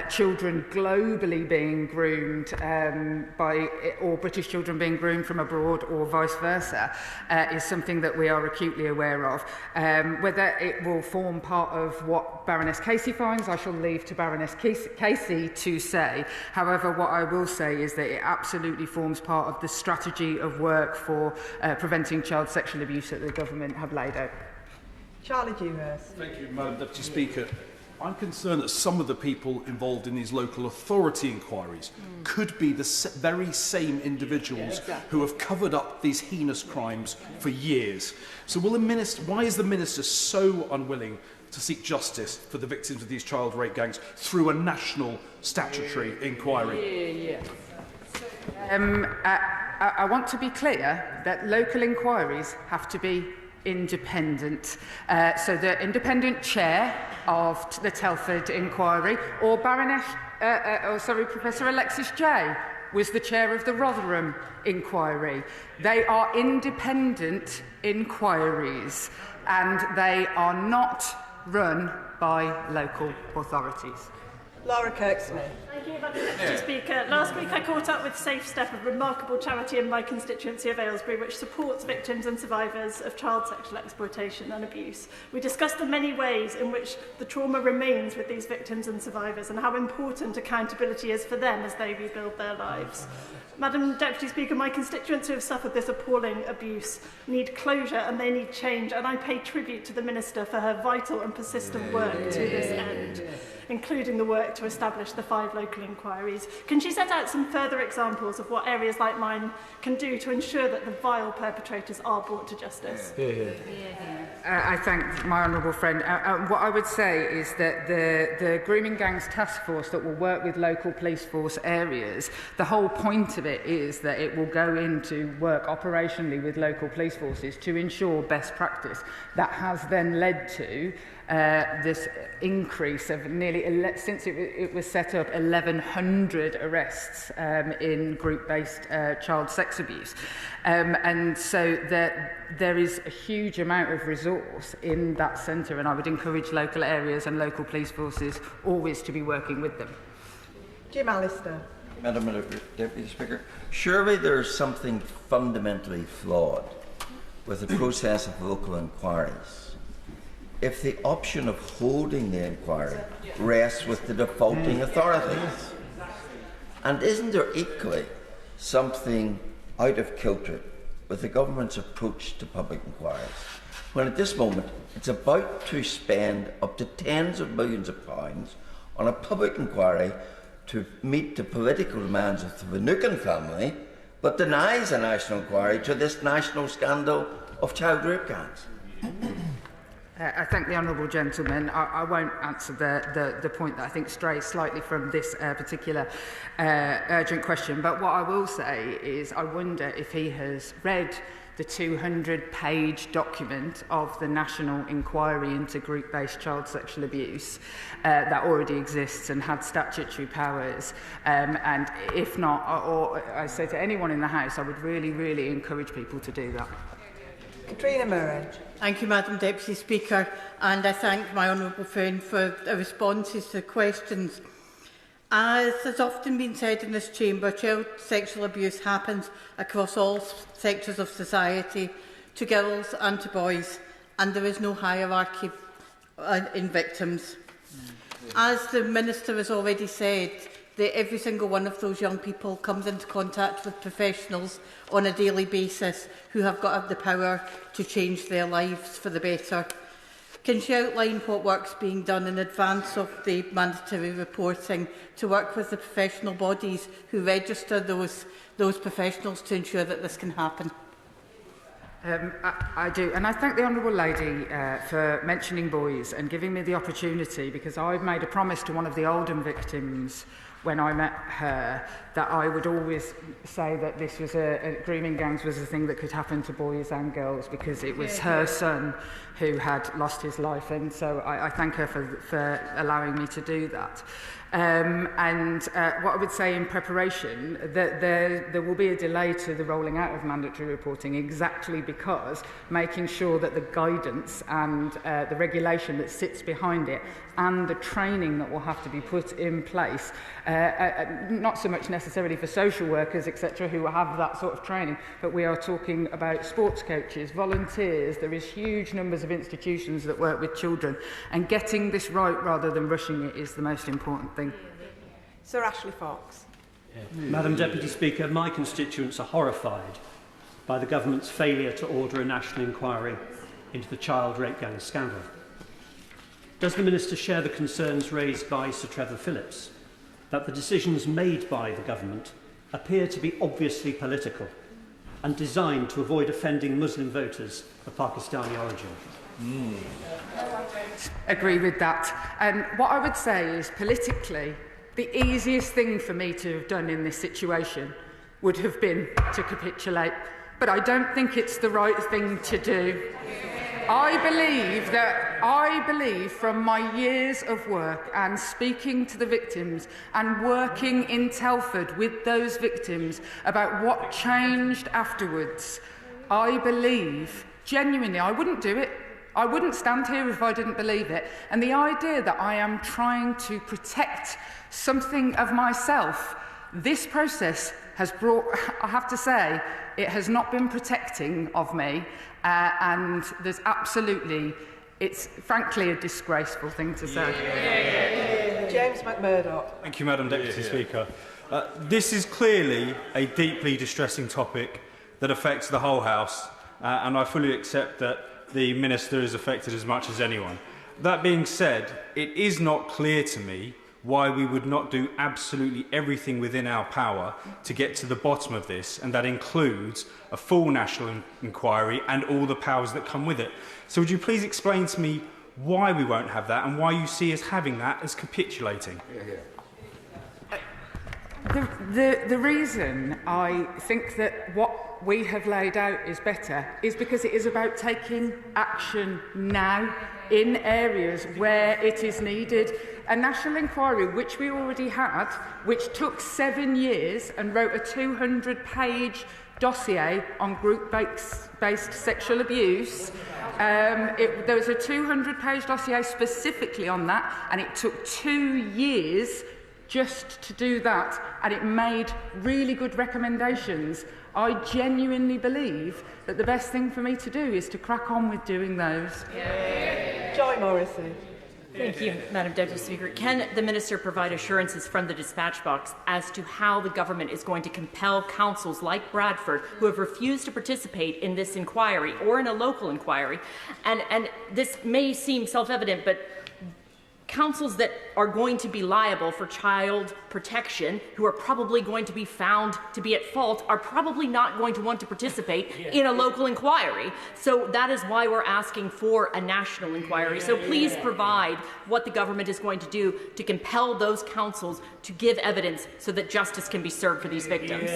children globally being groomed or British children being groomed from abroad or vice versa is something that we are acutely aware of. Whether it will form part of what Baroness Casey finds, I shall leave to Baroness Casey to say. However, what I will say is that it absolutely forms part of the strategy of work for preventing child sexual abuse that the government have laid out. Charlie Dewhurst. Thank you, Madam Deputy Speaker. I'm concerned that some of the people involved in these local authority inquiries could be the very same individuals who have covered up these heinous crimes for years. So why is the Minister so unwilling to seek justice for the victims of these child rape gangs through a national statutory inquiry? I want to be clear that local inquiries have to be independent. So the independent chair of the Telford inquiry or Professor Alexis Jay was the chair of the Rotherham inquiry. They are independent inquiries and they are not run by local authorities. Laura Kirksmith. Thank you, Madam Deputy Speaker. Last week I caught up with Safe Step, a remarkable charity in my constituency of Aylesbury which supports victims and survivors of child sexual exploitation and abuse. We discussed the many ways in which the trauma remains with these victims and survivors and how important accountability is for them as they rebuild their lives. Madam Deputy Speaker, my constituents who have suffered this appalling abuse need closure and they need change, and I pay tribute to the Minister for her vital and persistent work to this end, including the work to establish the 5 local local inquiries. Can she set out some further examples of what areas like mine can do to ensure that the vile perpetrators are brought to justice? I thank my honourable friend. What I would say is that the Grooming Gangs Task Force that will work with local police force areas, the whole point of it is that it will go in to work operationally with local police forces to ensure best practice. That has then led to this increase of nearly, since it was set up, 1,100 arrests in group-based child sex abuse. And so there is a huge amount of resource in that centre, and I would encourage local areas and local police forces always to be working with them. Jim Allister. Madam Deputy Speaker, surely there's something fundamentally flawed with the process of local inquiries if the option of holding the inquiry rests with the defaulting authorities. And isn't there equally something out of kilter with the government's approach to public inquiries, when at this moment it's about to spend up to tens of millions of pounds on a public inquiry to meet the political demands of the Finucane family, but denies a national inquiry to this national scandal of child rape gangs? I thank the honourable gentleman. I won't answer the point that I think strays slightly from this particular urgent question, but what I will say is I wonder if he has read the 200-page document of the National Inquiry into Group-Based Child Sexual Abuse that already exists and had statutory powers. And if not, or I say to anyone in the House, I would really, really encourage people to do that. Katrina Murray. Thank you, Madam Deputy Speaker, and I thank my honourable friend for the responses to questions. As has often been said in this chamber, child sexual abuse happens across all sectors of society, to girls and to boys, and there is no hierarchy in victims. As the Minister has already said, that every single one of those young people comes into contact with professionals on a daily basis who have got the power to change their lives for the better. Can she outline what work's being done in advance of the mandatory reporting to work with the professional bodies who register those professionals to ensure that this can happen? I do, and I thank the honourable lady for mentioning boys and giving me the opportunity, because I made a promise to one of the Oldham victims when I met her that I would always say that this was grooming gangs was a thing that could happen to boys and girls, because it was her son who had lost his life, and so I thank her for allowing me to do that. What I would say in preparation, that there will be a delay to the rolling out of mandatory reporting, exactly because making sure that the guidance and the regulation that sits behind it and the training that will have to be put in place, not so much necessarily for social workers, etc., who have that sort of training, but we are talking about sports coaches, volunteers. There is huge numbers of institutions that work with children, and getting this right rather than rushing it is the most important thing. Sir Ashley Fox. Madam Deputy Speaker, my constituents are horrified by the government's failure to order a national inquiry into the child rape gang scandal. Does the Minister share the concerns raised by Sir Trevor Phillips that the decisions made by the government appear to be obviously political and designed to avoid offending Muslim voters of Pakistani origin? Agree with that. And what I would say is, politically, the easiest thing for me to have done in this situation would have been to capitulate. But I don't think it's the right thing to do. I believe from my years of work and speaking to the victims and working in Telford with those victims about what changed afterwards, I believe, genuinely, I wouldn't do it. I wouldn't stand here if I didn't believe it. And the idea that I am trying to protect something of myself, this process has brought, I have to say, it has not been protecting of me. And there's absolutely, it's frankly a disgraceful thing to say. James McMurdoch. Thank you, Madam Deputy Speaker. This is clearly a deeply distressing topic that affects the whole House, and I fully accept that the Minister is affected as much as anyone. That being said, it is not clear to me why we would not do absolutely everything within our power to get to the bottom of this, and that includes a full national inquiry and all the powers that come with it. So would you please explain to me why we won't have that and why you see us having that as capitulating? The reason I think that what we have laid out is better is because it is about taking action now in areas where it is needed. A national inquiry, which we already had, which took 7 years and wrote a 200-page dossier on group-based sexual abuse. There was a 200-page dossier specifically on that, and it took 2 years just to do that, and it made really good recommendations. I genuinely believe that the best thing for me to do is to crack on with doing those. Joy Morrissey. Thank you, Madam Deputy Speaker. Can the Minister provide assurances from the dispatch box as to how the government is going to compel councils like Bradford, who have refused to participate in this inquiry or in a local inquiry, and this may seem self-evident, but councils that are going to be liable for child protection, who are probably going to be found to be at fault, are probably not going to want to participate in a local inquiry. So that is why we're asking for a national inquiry. So please provide what the government is going to do to compel those councils to give evidence so that justice can be served for these victims.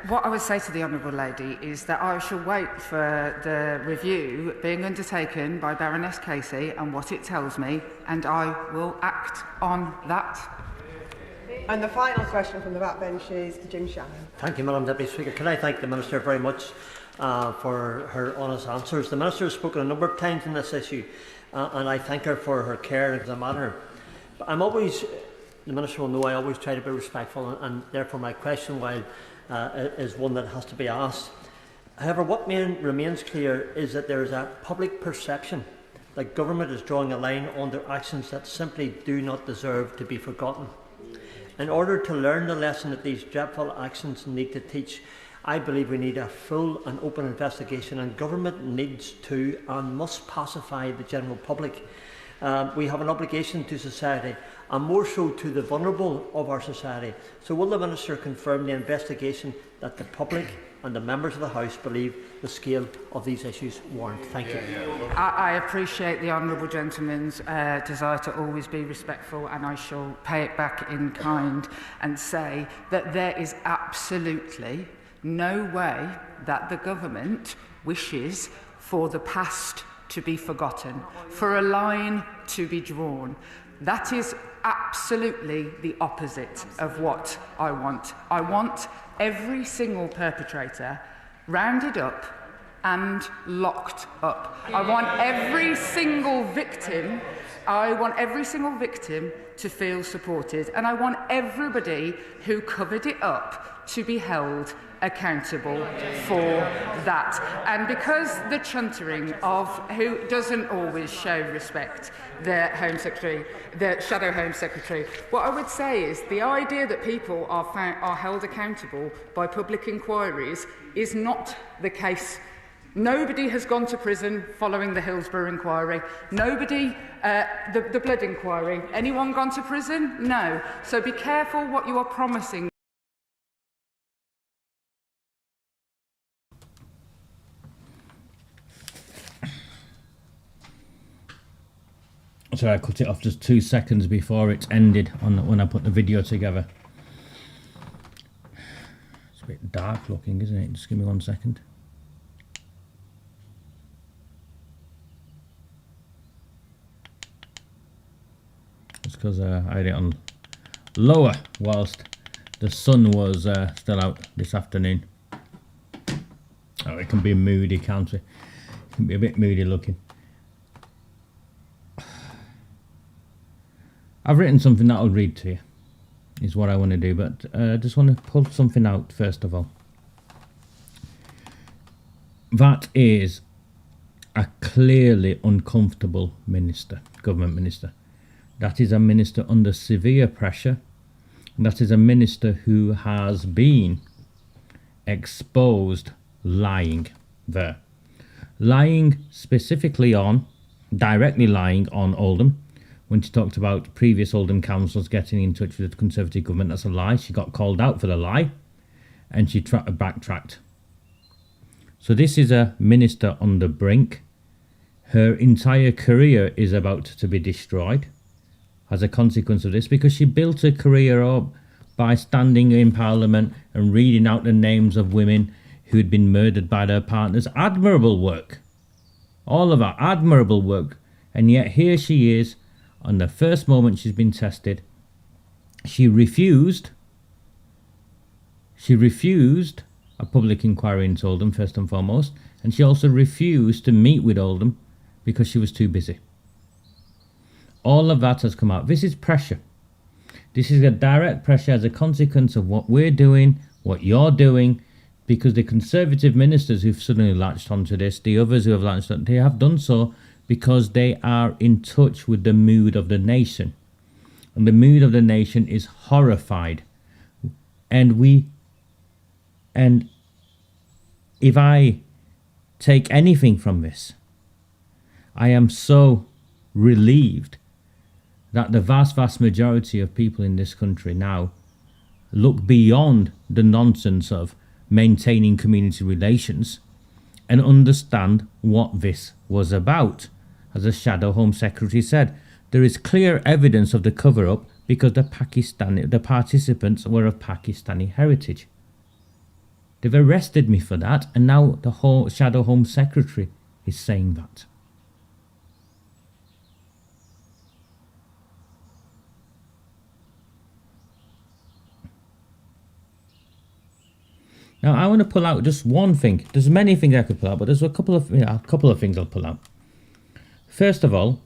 What I would say to the Honourable Lady is that I shall wait for the review being undertaken by Baroness Casey and what it tells me, and I will act on that. And the final question from the backbench is to Jim Shannon. Thank you, Madam Deputy Speaker. Can I thank the Minister very much for her honest answers. The Minister has spoken a number of times on this issue, and I thank her for her care in the matter. But I'm always, the Minister will know, I always try to be respectful, and therefore my question is one that has to be asked. However, what remains clear is that there is a public perception that government is drawing a line under actions that simply do not deserve to be forgotten. In order to learn the lesson that these dreadful actions need to teach, I believe we need a full and open investigation, and government needs to and must pacify the general public. We have an obligation to society, and more so to the vulnerable of our society. So will the Minister confirm the investigation that the public and the members of the House believe the scale of these issues warrant? Thank you. I appreciate the honourable gentleman's desire to always be respectful, and I shall pay it back in kind and say that there is absolutely no way that the government wishes for the past to be forgotten, for a line to be drawn. That is absolutely the opposite of what I want. I want every single perpetrator rounded up and locked up. I want every single victim to feel supported, and I want everybody who covered it up to be held accountable for that. And because the chuntering of who doesn't always show respect, the Home Secretary, the Shadow Home Secretary, what I would say is the idea that people are held accountable by public inquiries is not the case. Nobody has gone to prison following the Hillsborough inquiry. Nobody, the blood inquiry. Anyone gone to prison? No. So be careful what you are promising. So I cut it off just 2 seconds before it ended when I put the video together. It's a bit dark looking, isn't it? Just give me 1 second. It's because I had it on lower whilst the sun was still out this afternoon. Oh, it can be moody, can't it? It can be a bit moody looking. I've written something that I'll read to you, is what I want to do, but I just want to pull something out first of all. That is a clearly uncomfortable minister, government minister. That is a minister under severe pressure. That is a minister who has been exposed lying there. Lying specifically on, directly lying on Oldham, when she talked about previous Oldham councils getting in touch with the Conservative government. That's a lie. She got called out for the lie, and she backtracked. So this is a minister on the brink. Her entire career is about to be destroyed as a consequence of this, because she built her career up by standing in Parliament and reading out the names of women who had been murdered by their partners. Admirable work. All of her admirable work. And yet here she is, on the first moment she's been tested. She refused a public inquiry into Oldham, first and foremost, and she also refused to meet with Oldham because she was too busy. All of that has come out. This is pressure. This is a direct pressure as a consequence of what we're doing, what you're doing, because the Conservative ministers who've suddenly latched onto this, the others who have latched on, they have done so because they are in touch with the mood of the nation. And the mood of the nation is horrified. And if I take anything from this, I am so relieved that the vast majority of people in this country now look beyond the nonsense of maintaining community relations and understand what this was about. As the Shadow Home Secretary said, there is clear evidence of the cover-up because the participants were of Pakistani heritage. They've arrested me for that, and now the Shadow Home Secretary is saying that. Now, I want to pull out just one thing. There's many things I could pull out, but there's a couple of things I'll pull out. First of all,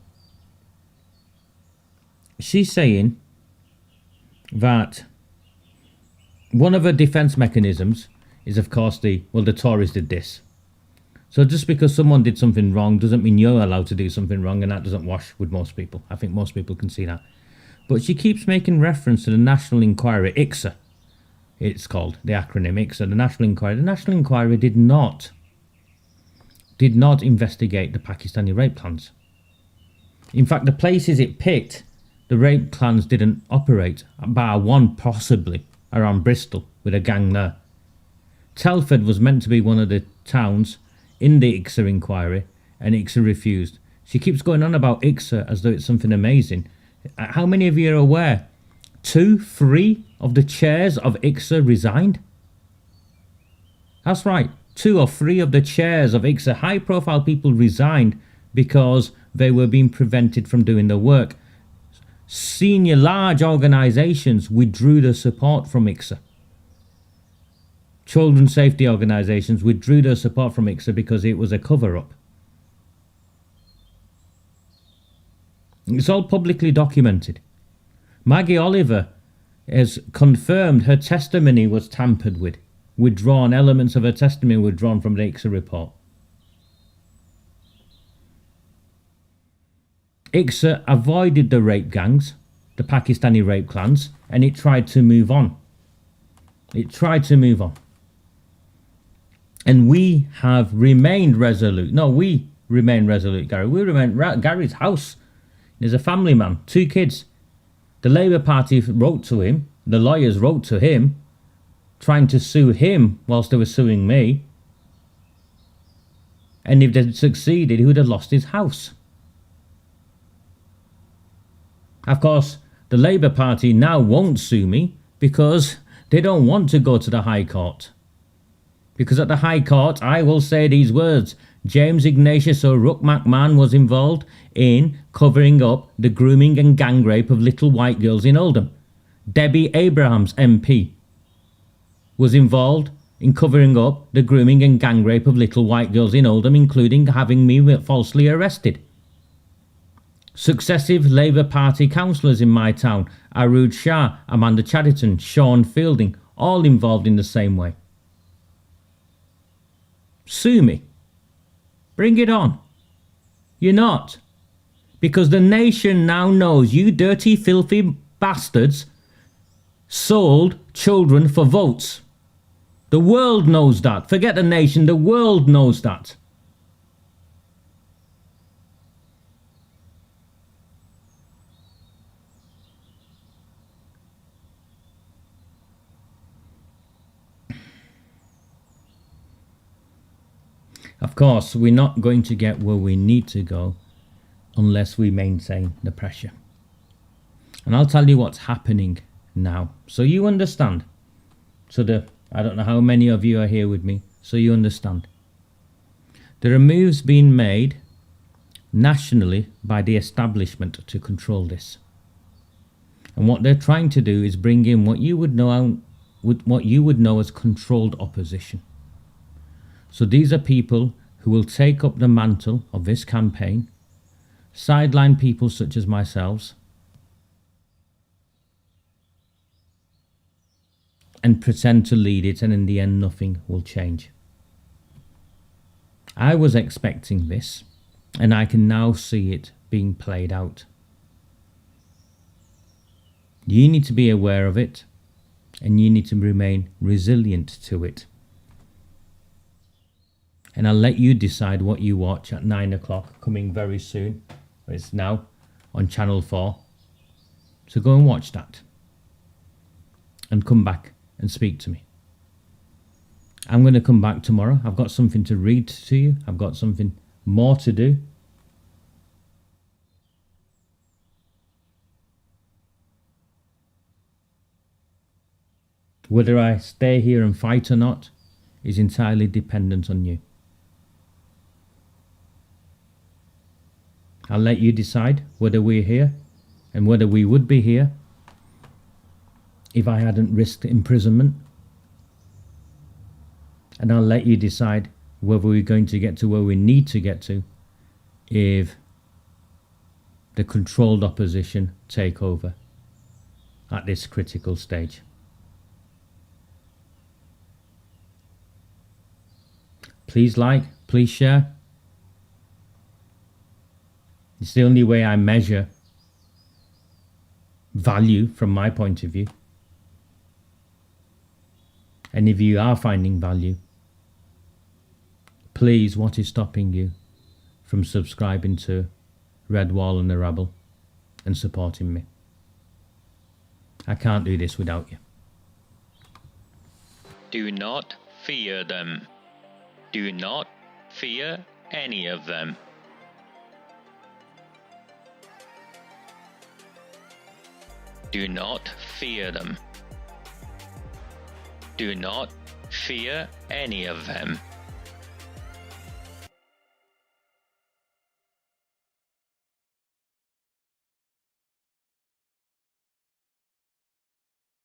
she's saying that one of her defence mechanisms is, of course, the Tories did this. So just because someone did something wrong doesn't mean you're allowed to do something wrong, and that doesn't wash with most people. I think most people can see that. But she keeps making reference to the National Inquiry, ICSA. It's called, the acronym ICSA, the National Inquiry. The National Inquiry did not investigate the Pakistani rape clans. In fact, the places it picked, the rape clans didn't operate, bar one possibly, around Bristol, with a gang there. Telford was meant to be one of the towns in the ICSA inquiry, and ICSA refused. She keeps going on about ICSA as though it's something amazing. How many of you are aware? 2, 3 of the chairs of ICSA resigned? That's right. 2 or 3 of the chairs of ICSA, high-profile people, resigned because they were being prevented from doing their work. Senior large organisations withdrew their support from ICSA. Children's safety organisations withdrew their support from ICSA because it was a cover-up. It's all publicly documented. Maggie Oliver has confirmed her testimony was tampered with. Elements of her testimony withdrawn from the ICSA report. ICSA avoided the rape gangs, the Pakistani rape clans, and it tried to move on. And we have remained resolute. No, we remain resolute, Gary. We remain Gary's house. There's a family man, 2 kids. The Labour Party wrote to him, the lawyers wrote to him, trying to sue him whilst they were suing me. And if they'd succeeded, he would have lost his house. Of course, the Labour Party now won't sue me because they don't want to go to the High Court. Because at the High Court, I will say these words: James Ignatius O'Rourke McMahon was involved in covering up the grooming and gang rape of little white girls in Oldham. Debbie Abrahams, MP, was involved in covering up the grooming and gang rape of little white girls in Oldham, including having me falsely arrested. Successive Labour Party councillors in my town, Arood Shah, Amanda Chadderton, Sean Fielding, all involved in the same way. Sue me. Bring it on. You're not. Because the nation now knows you dirty, filthy bastards sold children for votes. The world knows that. Forget the nation, the world knows that. Of course, we're not going to get where we need to go unless we maintain the pressure. And I'll tell you what's happening now, so you understand. I don't know how many of you are here with me, so you understand. There are moves being made nationally by the establishment to control this. And what they're trying to do is bring in what you would know as controlled opposition. So these are people who will take up the mantle of this campaign, sideline people such as myself, and pretend to lead it, and in the end nothing will change. I was expecting this, and I can now see it being played out. You need to be aware of it, and you need to remain resilient to it. And I'll let you decide what you watch at 9 o'clock, coming very soon. It's now on Channel 4. So go and watch that. And come back and speak to me. I'm going to come back tomorrow. I've got something to read to you. I've got something more to do. Whether I stay here and fight or not is entirely dependent on you. I'll let you decide whether we're here and whether we would be here if I hadn't risked imprisonment. And I'll let you decide whether we're going to get to where we need to get to if the controlled opposition take over at this critical stage. Please like, please share. It's the only way I measure value from my point of view. And if you are finding value, please, what is stopping you from subscribing to Red Wall and the Rabble and supporting me? I can't do this without you. Do not fear them. Do not fear any of them. Do not fear them. Do not fear any of them.